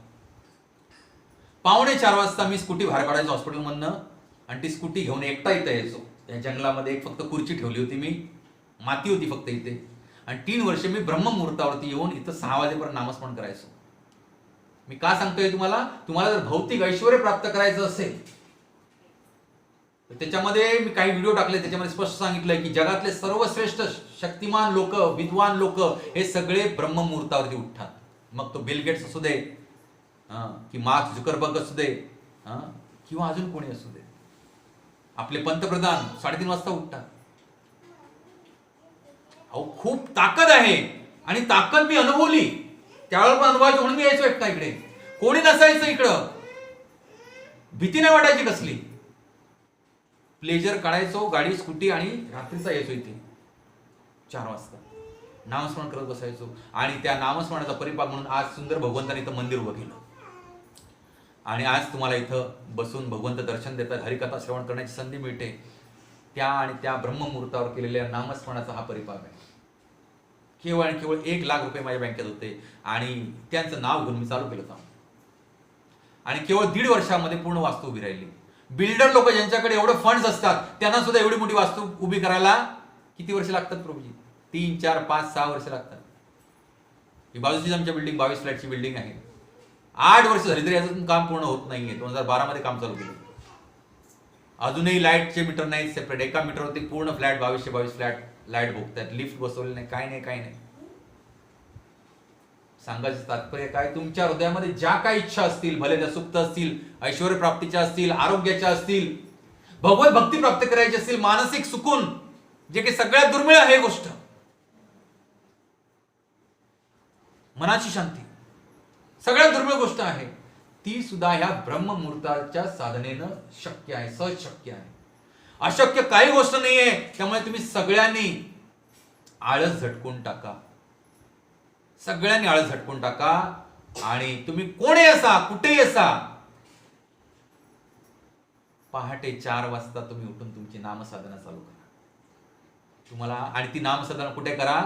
3:45 वाजता मी स्कूटी बाहेर काढायचो हॉस्पिटलमधनं आणि ती स्कूटी घेऊन एकटा इथं यायचो. त्या जंगलामध्ये एक फक्त खुर्ची ठेवली होती मी, माती होती फक्त इथे. आणि 3 वर्ष मी ब्रह्ममुहूर्तावरती येऊन इथं 6 वाजेपर्यंत नामस्मरण करायचो. मी का सांगतोय तुम्हाला? तुम्हाला जर भौतिक ऐश्वर्य प्राप्त करायचं असेल तर त्याच्यामध्ये मी काही व्हिडिओ टाकले, त्याच्यामध्ये स्पष्ट सांगितलंय की जगातले सर्वश्रेष्ठ शक्तिमान लोक, विद्वान लोक हे सगळे ब्रह्ममुहूर्तावरती उठतात. मग तो बिल गेट्स असू दे, की मार्क झुकरबर्ग असू दे, किंवा अजून कोणी असू दे. आपले पंतप्रधान 3:30 वाजता उठतात. अहो, खूप ताकद आहे आणि ताकद मी अनुभवली. त्यावेळेला पण अनुभवायचो म्हणून मी यायचो एकटा इकडे. कोणी नसायचं इकडं, भीती नाही वाटायची कसली. प्लेजर काढायचो, गाडी स्कूटी, आणि रात्रीचा यायचो इथे 4 वाजता नामस्मरण करत बसायचो. आणि त्या नामस्मरणाचा परिपाक म्हणून आज सुंदर भगवंतांनी इथं मंदिर उभं केलं. आणि आज तुम्हाला इथं बसून भगवंत दर्शन देतात, हरिकथा श्रवण करण्याची संधी मिळते. त्या आणि त्या ब्रह्ममुहूर्तावर केलेल्या नामस्मरणाचा हा परिपाक आहे. केवळ आणि केवळ 1 लाख रुपये माझ्या बँकेत होते आणि त्यांचं नाव घेऊन मी चालू केलं होतं. आणि केवळ 1.5 वर्षामध्ये पूर्ण वास्तू उभी राहिली. बिल्डर लोक ज्यांच्याकडे एवढे फंड्स असतात त्यांना सुद्धा एवढी मोठी वास्तू उभी करायला किती वर्ष लागतात प्रभूजी? 3, 4, 5, 6 वर्ष लागतात. ही बाजूची आमच्या बिल्डिंग 22 फ्लॅटची बिल्डिंग आहे. 8 वर्ष झाली तरी याचं काम पूर्ण होत नाहीये. 2012 मध्ये काम चालू केलं. अजूनही लाईटचे मीटर नाही सेपरेट. एका मीटरवरती पूर्ण फ्लॅट 2222 फ्लॅट लाईट भोगतात. लिफ्ट बसवले नाही, काय नाही, काही नाही. सांगायचं तात्पर्य काय? तुमच्या हृदयामध्ये ज्या काही इच्छा असतील, भले त्या सुप्त असतील, ऐश्वर्य प्राप्तीच्या असतील, आरोग्याच्या असतील, भगवत भक्ती प्राप्त करायची असतील, मानसिक सुकून, जे की सगळ्यात दुर्मिळ आहे गोष्ट, मनाची शांती सगळ्यात दुर्मिळ गोष्ट आहे, ती सुद्धा ह्या ब्रह्ममुहूर्ताच्या साधनेनं शक्य आहे, सहज शक्य आहे. अशक्य काही गोष्ट नाहीये. त्यामुळे तुम्ही सगळ्यांनी आळस झटकून टाका. सगळ्यांनी आळस झटकून टाका. आणि तुम्ही कोणी असा, कुठेही असा, पहाटे 4 वाजता तुम्ही उठून तुमची नामसाधना चालू करा. तुम्हाला, आणि ती नामसाधना कुठे करा?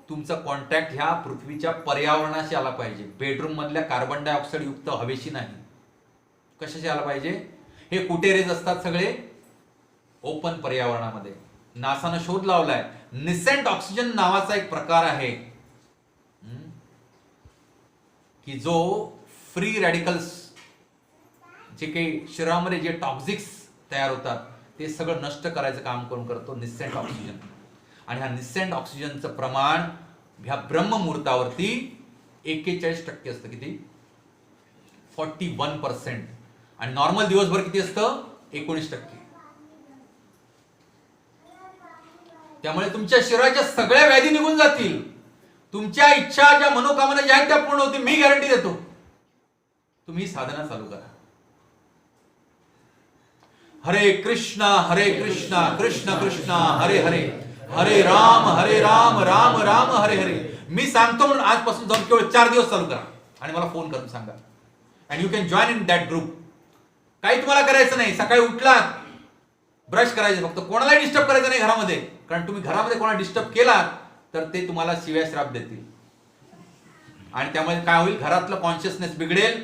तुमचा कॉन्टॅक्ट ह्या पृथ्वीच्या पर्यावरणाशी आला पाहिजे. बेडरूम मधल्या कार्बन डायऑक्साईड युक्त हवेशी नाही. कशाशी आला पाहिजे? हे कुठे रेज असतात सगळे? ओपन पर्यावरणामध्ये. नासानं शोध लावलाय, निसेंट ऑक्सिजन नावाचा एक प्रकार आहे की जो फ्री रॅडिकल्स, जे काही शरीरामध्ये जे टॉक्सिक्स तयार होतात ते सगळं नष्ट करायचं काम करून करतो निसेंट ऑक्सिजन. आणि हा निसेंट ऑक्सिजनचं प्रमाण ह्या ब्रह्ममुहूर्तावरती 41% असतं. किती? 41%. आणि नॉर्मल दिवसभर किती असतं? 19%. त्यामुळे तुमच्या शरीराच्या सगळ्या व्याधी निघून जातील. तुमच्या इच्छा, ज्या मनोकामना ज्या आहेत त्या पूर्ण होतील. मी गॅरंटी देतो. तुम्ही साधना चालू करा. हरे कृष्णा कृष्ण कृष्ण हरे हरे, हरे राम राम राम हरे हरे. मी सांगतो म्हणून आजपासून जाऊन केवळ 4 दिवस चालू करा आणि मला फोन करून सांगा. And you can join in that group. काही तुम्हाला करायचं नाही. सकाळी उठलात, ब्रश करायचं, फक्त कोणालाही डिस्टर्ब करायचं नाही घरामध्ये. कारण तुम्ही घरामध्ये कोणाला डिस्टर्ब केला तर ते तुम्हाला शिव्या श्राप देतील. आणि त्यामुळे काय होईल? घरातलं कॉन्शियसनेस बिघडेल,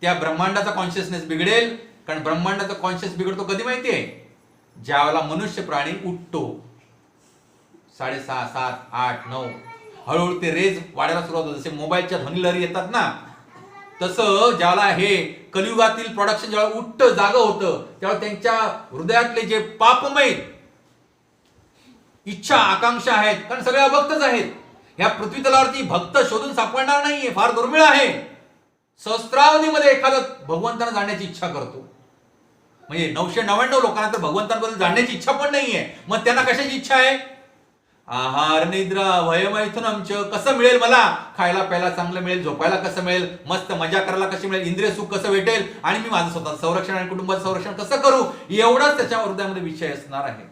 त्या ब्रह्मांडाचा कॉन्शियसनेस बिघडेल. कारण ब्रह्मांडाचा कॉन्शियस बिघडतो कधी माहितीये? ज्यावेळेला मनुष्य प्राणी उठतो 6:30, 7, 8, 9, हळूहळू ते रेज वाढायला सुरुवात होते. जसे मोबाईलच्या ध्वनिलहरी येतात ना, तसं ज्याला हे कलियुगातील प्रोडक्शन जेव्हा उठतं, जागं होतं, तेव्हा त्यांच्या हृदयातले जे पापमय इच्छा आकांक्षा आहेत, कारण सगळे अभक्तच आहेत. ह्या पृथ्वी तलावरती भक्त शोधून सापडणार नाहीये, फार दुर्मिळ आहे. सहस्त्रावधीमध्ये एखादा भगवंतांना जाण्याची इच्छा करतो, म्हणजे 999 लोकांना तर भगवंतांबद्दल जाण्याची इच्छा पण नाहीये. मग त्यांना कशाची इच्छा आहे? आहार निद्रा भयमैथुनमच, कसं मिळेल मला खायला प्यायला चांगलं मिळेल, झोपायला कसं मिळेल, मस्त मजा करायला कशी मिळेल, इंद्रिय सुख कसं भेटेल, आणि मी माझं स्वतः संरक्षण आणि कुटुंबाचं संरक्षण कसं करू, एवढाच त्याच्या हृदयामध्ये विषय असणार आहे.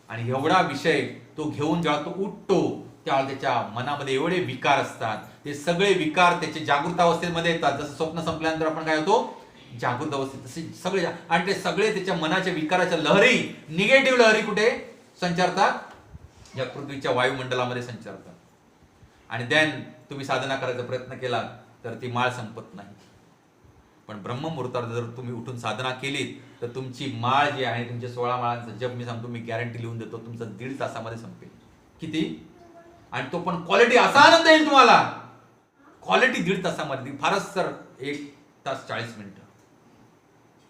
आणि एवढा विषय तो घेऊन जेव्हा तो उठतो त्यावेळेला त्याच्या मनामध्ये एवढे विकार असतात, ते सगळे विकार त्याचे जागृत अवस्थेमध्ये येतात. जसं स्वप्न संपल्यानंतर आपण काय होतो, जागृत अवस्थेत, तसे सगळे, आणि ते सगळे त्याच्या मनाच्या विकाराच्या लहरी, निगेटिव्ह लहरी कुठे संचारतात? या पृथ्वीच्या वायुमंडलामध्ये संचारतात. आणि देन तुम्ही साधना करायचा प्रयत्न केला तर ती माळ संपत नाही. पण ब्रह्ममुहूर्तावर जर तुम्ही उठून साधना केलीत तर तुमची माळ जी आहे, तुमचे 16 माळांचं जप मी सांगतो, मी गॅरंटी लिहून देतो, तुमचं 1.5 तासामध्ये संपेल. किती? आणि तो पण क्वालिटी, असा आनंद येईल तुम्हाला, क्वालिटी 1.5 तासामध्ये, फारच तर 1 तास 40 मिनिटं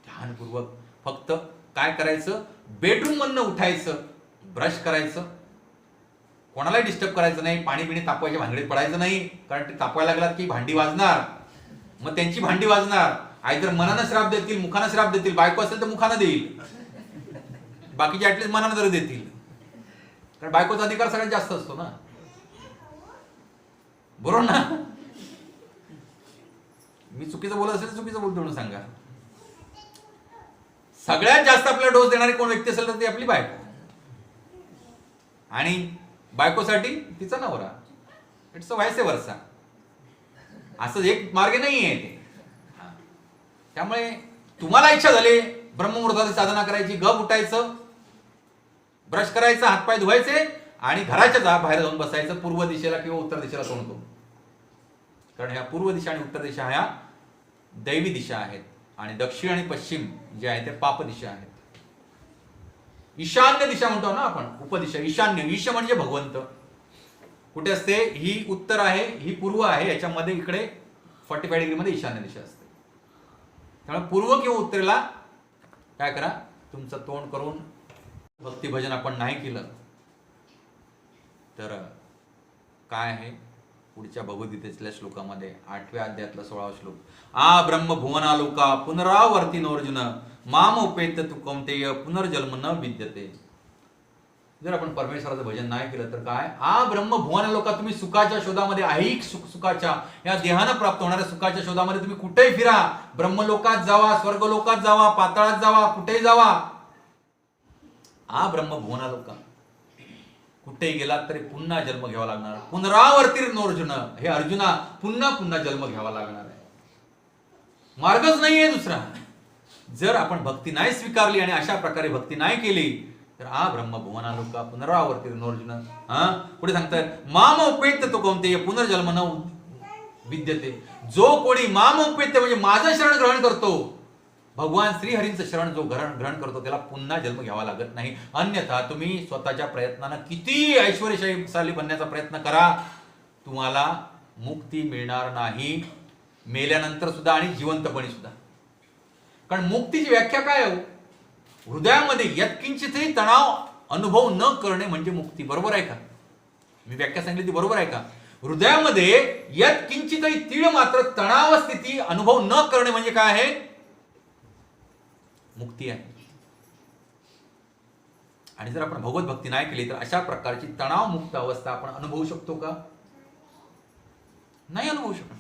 ध्यानपूर्वक. फक्त काय करायचं, बेडरूम मधनं उठायचं, ब्रश करायचं, कोणालाही डिस्टर्ब करायचं नाही, पाणी पिणी तापवायच्या भानगडीत पडायचं नाही, कारण ते तापवायला लागलात की भांडी वाजणार, मग त्यांची भांडी वाजणार. आयदर मनानं श्राप देतील, मुखानं श्राप देतील. बायको असेल तर मुखानं देईल, बाकीचे ऍटलीस्ट मनानं जर देतील, कारण बायकोचा अधिकार सगळ्यात जास्त असतो ना, बरोबर ना? मी चुकीचं बोलत असेल तर चुकीचं बोलतो म्हणून सांगा. सगळ्यात जास्त आपल्याला डोस देणारी कोण व्यक्ती असेल तर ती आपली बायको, आणि बायकोसाठी तिचा नवरा. इट्स व्हायस वर्सा, असं एक मार्ग नाहीये ते. त्यामुळे तुम्हाला इच्छा झाली ब्रह्ममुहूर्ताची साधना करायची, गप उठायचं, ब्रश करायचं, हातपाय धुवायचे, आणि घराच्या बाहेर जाऊन बसायचं, पूर्व दिशेला किंवा उत्तर दिशेला तोंड करून. कारण ह्या पूर्व दिशा आणि उत्तर दिशा ह्या दैवी दिशा आहेत, आणि दक्षिण आणि पश्चिम जे आहे ते पाप दिशा आहेत. ईशान्य दिशा म्हणतो ना आपण, उपदिशा. ईशान्य, ईश म्हणजे भगवंत कुठे असते? ही उत्तर आहे, ही पूर्व आहे, याच्यामध्ये इकडे 45 डिग्री मध्ये ईशान्य दिशा असते. त्यामुळे पूर्व किंवा उत्तरेला काय करा, तुमचं तोंड करून भक्ती भजन आपण नाही केलं तर काय आहे पुढच्या भगवद्गीतेतल्या श्लोकामध्ये 8व्या अध्यायातला 16वा श्लोक, आ ब्रह्म भुवनालोका पुनरावर्तिनोर्जुन माम उपेत तु कौंतेय पुनर्जन्म न विद्यते. जर आपण परमेश्वराचं भजन नाही केलं तर काय, आ ब्रह्म भुवनालोका, तुम्ही सुखाच्या शोधामध्ये, ऐहिक सुखाच्या, या देहानं प्राप्त होणाऱ्या सुखाच्या शोधामध्ये तुम्ही कुठेही फिरा, ब्रह्मलोकात जावा, स्वर्गलोकात जावा, पाताळात जावा, कुठेही जावा, आ ब्रह्म भुवनालोका, कुठेही गेलात तरी पुन्हा जन्म घ्यावा लागणार. पुनरावर्तिनोर्जुन, हे अर्जुना, पुन्हा पुन्हा जन्म घ्यावा लागणार आहे, मार्गच नाहीये दुसरा. जर आपण भक्ती नाही स्वीकारली आणि अशा प्रकारे भक्ती नाही केली तर आ ब्रह्म भुवनालोका पुनरावर्तिनोर्जुन. पुढे सांगतात माम उपेत्य तो कौंतेय पुनर्जन्म न विद्यते. जो कोणी माम उपेत्य म्हणजे माझं शरण ग्रहण करतो, भगवान श्रीहरींचं शरण जो ग्रहण करतो त्याला पुन्हा जन्म घ्यावा लागत नाही. अन्यथा तुम्ही स्वतःच्या प्रयत्नानं किती ऐश्वर्यशाली बनण्याचा प्रयत्न करा, तुम्हाला मुक्ती मिळणार नाही, मेल्यानंतर सुद्धा आणि जिवंतपणी सुद्धा. कारण मुक्तीची व्याख्या काय हो? हृदयामध्ये यत्किंचितही तणाव अनुभव न करणे म्हणजे मुक्ती. बरोबर आहे का? मी व्याख्या सांगितली ती बरोबर आहे का? हृदयामध्ये यत्किंचितही तीळ मात्र तणाव स्थिती अनुभव न करणे म्हणजे काय आहे? मुक्ती आहे. आणि जर आपण भगवत भक्ती नाही केली तर अशा प्रकारची तणावमुक्त अवस्था आपण अनुभवू शकतो का? नाही अनुभवू शकतो,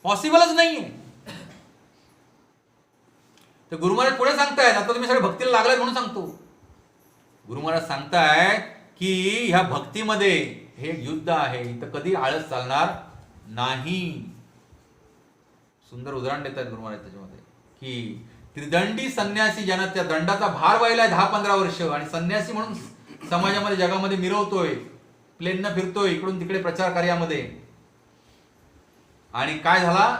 पॉसिबलच नाहीये. तर गुरु महाराज पुढे सांगतायत, आता तुम्ही सगळे भक्तीला लागलाय म्हणून सांगतो. गुरु महाराज सांगतायत की ह्या भक्तीमध्ये हे युद्ध आहे, इथं कधी आळस चालणार नाही. सुंदर उदाहरण देतात गुरु महाराज त्याच्यामध्ये की त्रिदंडी संन्यासी ज्यांना त्या दंडाचा भार व्हायला 10-15 वर्ष, आणि संन्यासी म्हणून समाजामध्ये जगामध्ये मिरवतोय, प्लेननं फिरतोय इकडून तिकडे प्रचार कार्यामध्ये, आणि काय झाला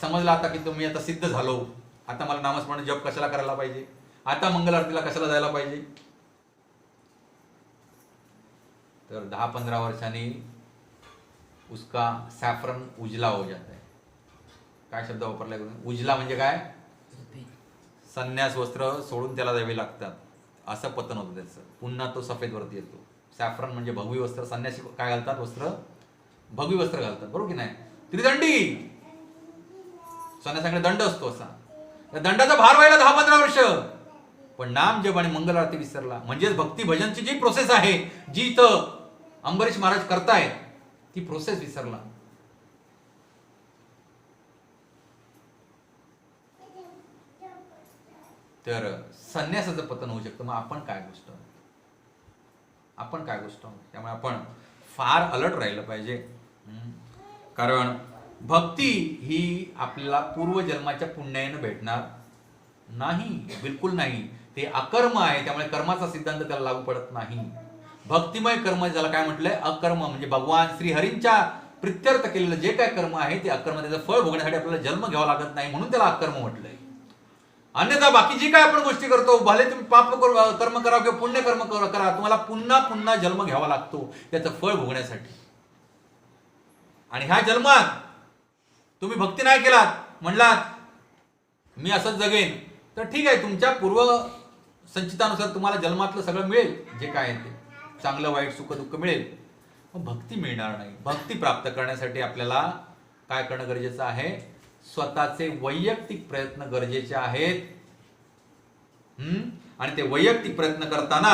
समजला आता की तुम्ही आता सिद्ध झालो, आता मला नामस्मरण जप कशाला करायला पाहिजे, आता मंगल आरतीला कशाला जायला पाहिजे. तर 10-15 वर्षांनी उसका सॅफरन उजला हो जाता है. काय शब्द वापरलाय? उजला म्हणजे काय? संन्यास वस्त्र सोडून त्याला द्यावे लागतात. असं पतन होतं त्याचं. पुन्हा तो सफेदवरती येतो. सॅफ्रन म्हणजे भगवी वस्त्र. संन्यासी काय घालतात? वस्त्र भगवी वस्त्र घालतात, बरोबर की नाही? त्रिदंडी संन्यासाकडे दंड असतो असा. त्या दंडाचा भार व्हायला 10-15 वर्ष, पण नाम जप आणि मंगल आरती विसरला. म्हणजेच भक्ती भजनची जी प्रोसेस आहे, जी इथं अंबरीश महाराज करतायत, ती प्रोसेस विसरला. तर संन्यासाचं पतन होऊ शकतं. मग आपण काय गोष्ट त्यामुळे आपण फार अलर्ट राहिलं पाहिजे. कारण भक्ती ही आपल्याला पूर्वजन्माच्या पुण्याने भेटणार नाही, बिलकुल नाही. ते अकर्म आहे, त्यामुळे कर्माचा सिद्धांत त्याला लागू पडत नाही. भक्तिमय कर्म ज्याला काय म्हटलंय? अकर्म. म्हणजे भगवान श्रीहरींच्या प्रित्यर्थ केलेलं जे काय कर्म आहे ते अकर्म. त्याचं फळ भोगण्यासाठी आपल्याला जन्म घ्यावा लागत नाही, म्हणून त्याला अकर्म म्हटलंय. अन्यथा बाकी जी काय आपण गोष्टी करतो, भले तुम्ही पाप कर्म करा किंवा पुण्य कर्म करा, तुम्हाला पुन्हा पुन्हा जन्म घ्यावा लागतो त्याचं फळ भोगण्यासाठी. आणि ह्या जन्मात तुम्ही भक्ती नाही केलात, म्हणलात मी असंच जगेन, तर ठीक आहे, तुमच्या पूर्व संचितानुसार तुम्हाला जन्मातलं सगळं मिळेल, जे काय आहे ते चांगलं वाईट सुख दुःख मिळेल, पण भक्ती मिळणार नाही. भक्ती प्राप्त करण्यासाठी आपल्याला काय करणं गरजेचं आहे? स्वतःचे वैयक्तिक प्रयत्न गरजेचे आहेत. आणि ते वैयक्तिक प्रयत्न करताना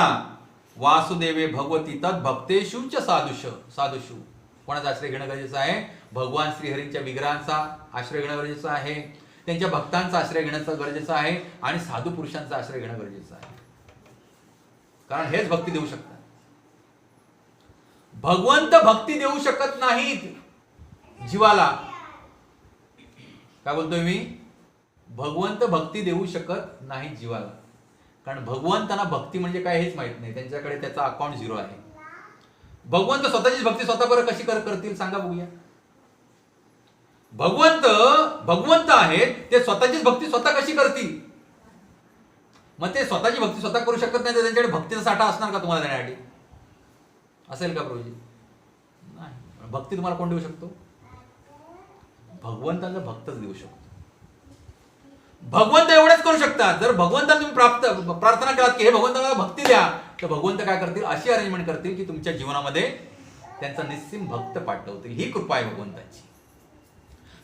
वासुदेवे भगवती तत् भक्तेषु च साधुषु कोणाचा आश्रय घेणं गरजेचं आहे? भगवान श्रीहरींच्या विग्रहांचा आश्रय घेणं गरजेचं आहे, त्यांच्या भक्तांचा आश्रय घेण्याचं गरजेचं आहे, आणि साधू पुरुषांचा आश्रय घेणं गरजेचं आहे. कारण हेच भक्ती देऊ शकतात. भगवंत भक्ती देऊ शकत नाहीत जीवाला. काय बोलतोय मी? भगवंत भक्ती देऊ शकत नाही जीवाला. कारण भगवंतांना भक्ती म्हणजे काय हेच माहित नाही. त्यांच्याकडे त्याचा अकाउंट 0 आहे. भगवंत स्वतःची भक्ती स्वतः बरं कशी करतील सांगा बघूया. भगवंत आहेत, ते स्वतःचीच भक्ती स्वतः कशी करतील? मग ते स्वतःची भक्ती स्वतः करू शकत नाही, तर त्यांच्याकडे भक्तीचा साठा असणार का तुम्हाला देण्यासाठी? असेल का प्रभूजी? नाही. भक्ती तुम्हाला कोण देऊ शकतो? भगवंताचा भक्तच देऊ शकतो. भगवंत एवढेच करू शकतात. जर भगवंताला तुम्ही प्रार्थना केलात की हे भगवंताला भक्ती द्या, तर भगवंत काय करतील? अशी अरेंजमेंट करतील की तुमच्या जीवनामध्ये त्यांचा निस्सीम भक्त पाठवतील. ही कृपा आहे भगवंताची.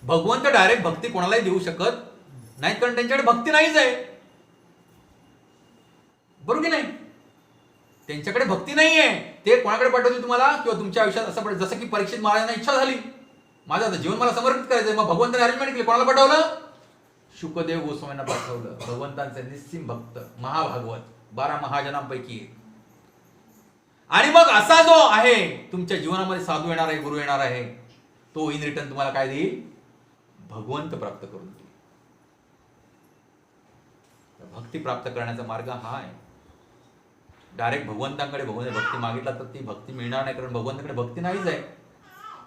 भगवंत डायरेक्ट भक्ती कोणालाही देऊ शकत नाही, कारण त्यांच्याकडे भक्ती नाहीच आहे, बरोबर की नाही? त्यांच्याकडे भक्ती नाहीये. ते कोणाकडे पाठवतील तुम्हाला? किंवा तुमच्या आयुष्यात असं पडेल जसं की परीक्षित महाराजांना इच्छा झाली, माझं आता जीवन मला समर्पित करायचंय. मग भगवंताने अरेंजमेंट केली. कोणाला पाठवलं? शुकदेव गोस्वामींना पाठवलं. भगवंतांचे निस्सीम भक्त, महाभागवत, 12 महाजनांपैकी एक. आणि मग असा जो आहे तुमच्या जीवनामध्ये साधू येणार आहे, गुरु येणार आहे, तो इन रिटर्न तुम्हाला काय देईल? भगवंत प्राप्त करून देईल. भक्ती प्राप्त करण्याचा मार्ग हा आहे. डायरेक्ट भगवंतांकडे भक्ती मागितला तर ती भक्ती मिळणार नाही, कारण भगवंताकडे भक्ती नाहीच आहे.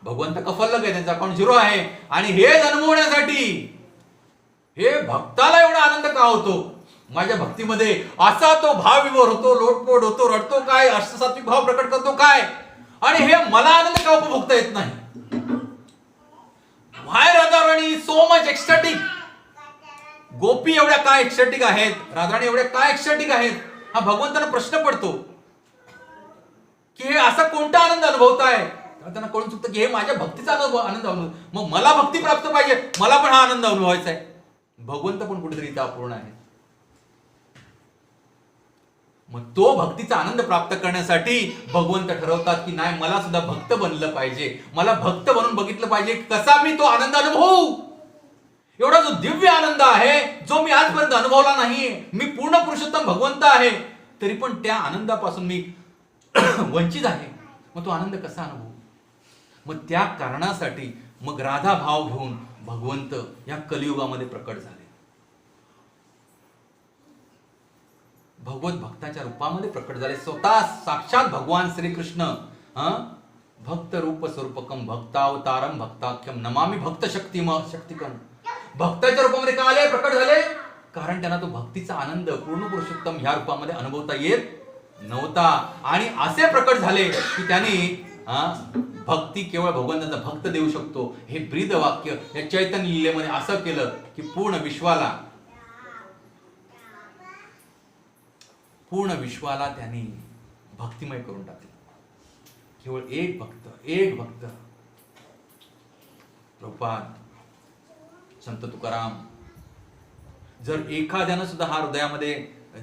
भगवंत कफल्लक आहे, त्यांचा अकाउंट 0 आहे. आणि हे अनुभवण्यासाठी हे भक्ताला एवढा आनंद का होतो? माझ्या भक्तीमध्ये असा तो भाव विभोर होतो, लोटपोट होतो, रडतो काय, अष्टसात्विक भाव प्रकट करतो काय, आणि हे मला आनंद का उपभोगता येत नाही? व्हाय राधाराणी सो मच एक्स्टॅटिक. गोपी एवढ्या काय एक्स्टॅटिक आहेत, राधाराणी एवढ्या काय एक्स्टॅटिक आहेत? हा भगवंतांना प्रश्न पडतो की हे असा कोणता आनंद अनुभवताय? त्यांना कळून चुकतं की हे माझ्या भक्तीचा आनंद अनुभव. मग मला भक्ती प्राप्त पाहिजे, मला पण हा आनंद अनुभवायचा आहे. भगवंत पण कुठेतरी इथं अपूर्ण आहे. मग तो भक्तीचा आनंद प्राप्त करण्यासाठी भगवंत ठरवतात की नाही, मला सुद्धा भक्त बनलं पाहिजे, मला भक्त बनून बघितलं पाहिजे कसा मी तो आनंद अनुभवू. एवढा जो दिव्य आनंद आहे जो मी आजपर्यंत अनुभवला नाहीये. मी पूर्ण पुरुषोत्तम भगवंत आहे, तरी पण त्या आनंदापासून मी वंचित आहे. मग तो आनंद कसा अनुभवू? मग त्या कारणासाठी मग राधा भाव घेऊन भगवंत या कलियुगामध्ये प्रकट झाले. भगवत भक्ताच्या रूपामध्ये प्रकट झाले. स्वतः साक्षात भगवान श्रीकृष्ण भक्त रूप स्वरूपकम भक्तावतारम भक्ताख्यम नमामि भक्त शक्तिकम. भक्ताच्या रूपामध्ये का आले, प्रकट झाले? कारण त्यांना तो भक्तीचा आनंद पूर्ण पुरुषोत्तम ह्या रूपामध्ये अनुभवता येत नव्हता. आणि असे प्रकट झाले की त्यांनी भक्ती केवळ भगवंताचा भक्त देऊ शकतो हे ब्रीद वाक्य या चैतन्य लीलेमध्ये असं केलं की पूर्ण विश्वाला पूर्ण विश्वाला त्यांनी भक्तिमय करून टाकलं. केवळ एक भक्त प्रभुपाद, संत तुकाराम, जर एखाद्यानं सुद्धा हा हृदयामध्ये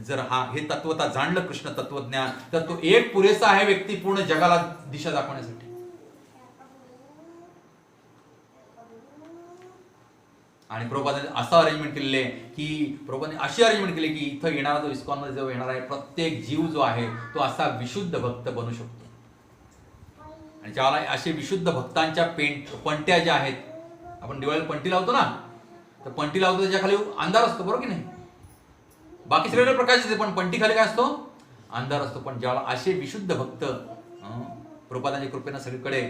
जर हे तत्वता जाणलं, कृष्ण तत्वज्ञान, तर तो एक पुरेसा आहे व्यक्ती पूर्ण जगाला दिशा दाखवण्यासाठी. आणि प्रभुपादांनी असं अरेंजमेंट केलेले की प्रभुपादांनी अशी अरेंजमेंट केली की इथं येणारा जो इस्कॉनमध्ये जो येणार आहे प्रत्येक जीव जो आहे तो असा विशुद्ध भक्त बनू शकतो. आणि ज्याला असे विशुद्ध भक्तांच्या पंट्या ज्या आहेत, आपण दिवाळीला पंटी लावतो ना, तर पंटी लावतो त्याच्या खाली अंधार असतो, बरोबर की नाही? बाकी सगळे प्रकाश येते पण पंटी खाली काय असतो? अंधार असतो. पण ज्यावेळेला असे विशुद्ध भक्त प्रभुपादांच्या कृपेनं सगळीकडे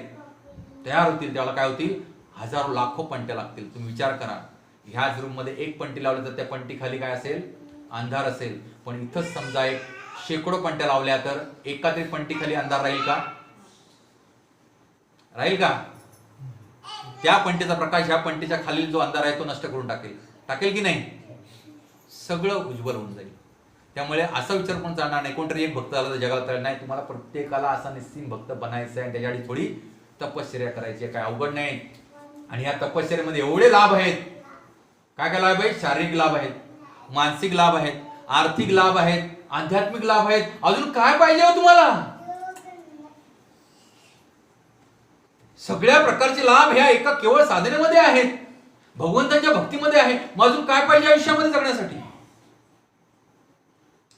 तयार होतील त्यावेळेला काय होतील? हजारो लाखो पंट्या लागतील. तुम्ही विचार करा, ह्याच रूम मध्ये एक पंटी लावली तर त्या पंटी खाली काय असेल? अंधार असेल. पण इथंच समजा एक शेकडो पंट्या लावल्या तर एका तरी पंटी खाली अंधार राहील का? राहील का? त्या पंटीचा प्रकाश ह्या पंटीच्या खालील जो अंधार आहे तो नष्ट करून टाकेल की नाही? सगळं उज्ज्वल होऊन जाईल. त्यामुळे असा विचार पण चालणार नाही कोणतरी एक भक्त झाला तर जगाला चालेल नाही. तुम्हाला प्रत्येकाला असा निश्चित भक्त बनायचं आहे, त्याच्यासाठी थोडी तपश्चर्या करायची आहे, काय अवघड नाही. आणि या तपश्चर्यामध्ये एवढे लाभ आहेत. काय काय लाभ आहेत? शारीरिक लाभ आहेत, मानसिक लाभ आहेत, आर्थिक लाभ आहेत, आध्यात्मिक लाभ आहेत. अजून काय पाहिजे हो तुम्हाला? सगळ्या प्रकारचे लाभ ह्या एका केवळ साधनेमध्ये आहेत, भगवंताच्या भक्तीमध्ये आहे. मग अजून काय पाहिजे आयुष्यामध्ये जगण्यासाठी?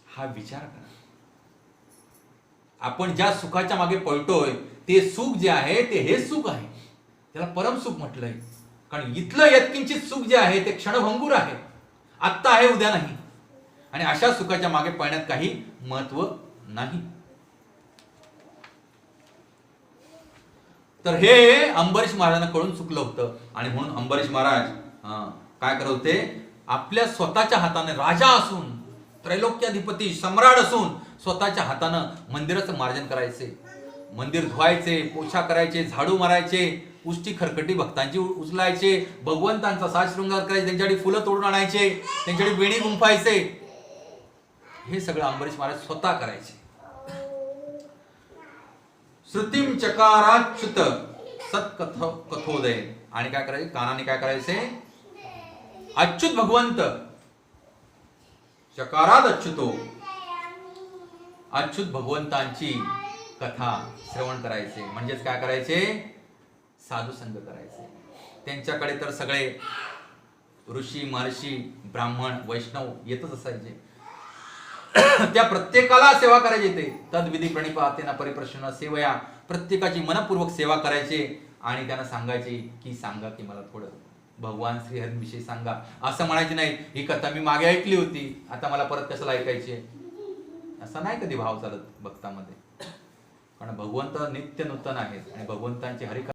हा विचार करा. आपण ज्या सुखाच्या मागे पळतोय ते सुख जे आहे ते हे सुख आहे, त्याला परम सुख म्हटलंय. कारण इथलं यत्किंचित सुख जे आहे ते क्षणभंगूर आहे, आत्ता आहे उद्या नाही. आणि अशा सुखाच्या मागे पळण्यात काही महत्व नाही. तर हे अंबरीश महाराजांना कळून चुकलं होतं. आणि म्हणून अंबरीश महाराज काय करत होते? आपल्या स्वतःच्या हाताने राजा असून, त्रैलोक्याधिपती सम्राट असून स्वतःच्या हातानं मंदिराचं मार्जन करायचे, मंदिर धुवायचे, पोछा करायचे, झाडू मारायचे, उष्टी खरकटी भक्तांची उचलायचे, भगवंतांचा साज शृंगार करायचे, त्यांच्यासाठी फुलं तोडून आणायचे, त्यांच्यासाठी वेणी गुंफायचे. हे सगळं अंबरीश महाराज स्वतः करायचे. श्रुतीम चकाराच्युत सत्कथोदय. आणि काय करायचे? कानाने काय करायचे? अच्युत भगवंत, चकारात अच्युतो, अच्युत भगवंतांची कथा श्रवण करायचे. म्हणजेच काय करायचे? साधू संग करायचे. त्यांच्याकडे तर सगळे ऋषी महर्षी ब्राह्मण वैष्णव येतच असायचे. त्या प्रत्येकाला सेवा करायची. ते तद्विधी प्रणिपातेना परिप्रश्न सेवया, प्रत्येकाची मनपूर्वक सेवा करायचे. आणि त्यांना सांगायचे की सांगा की मला थोडं भगवान श्रीहरीविषयी सांगा. असं म्हणायचे नाही ही कथा मी मागे ऐकली होती, आता मला परत कशाला ऐकायची? असा नाही कधी भाव चालत भक्तामध्ये. कारण भगवंत नित्य नूतन आहेत आणि भगवंतांची हरिकथा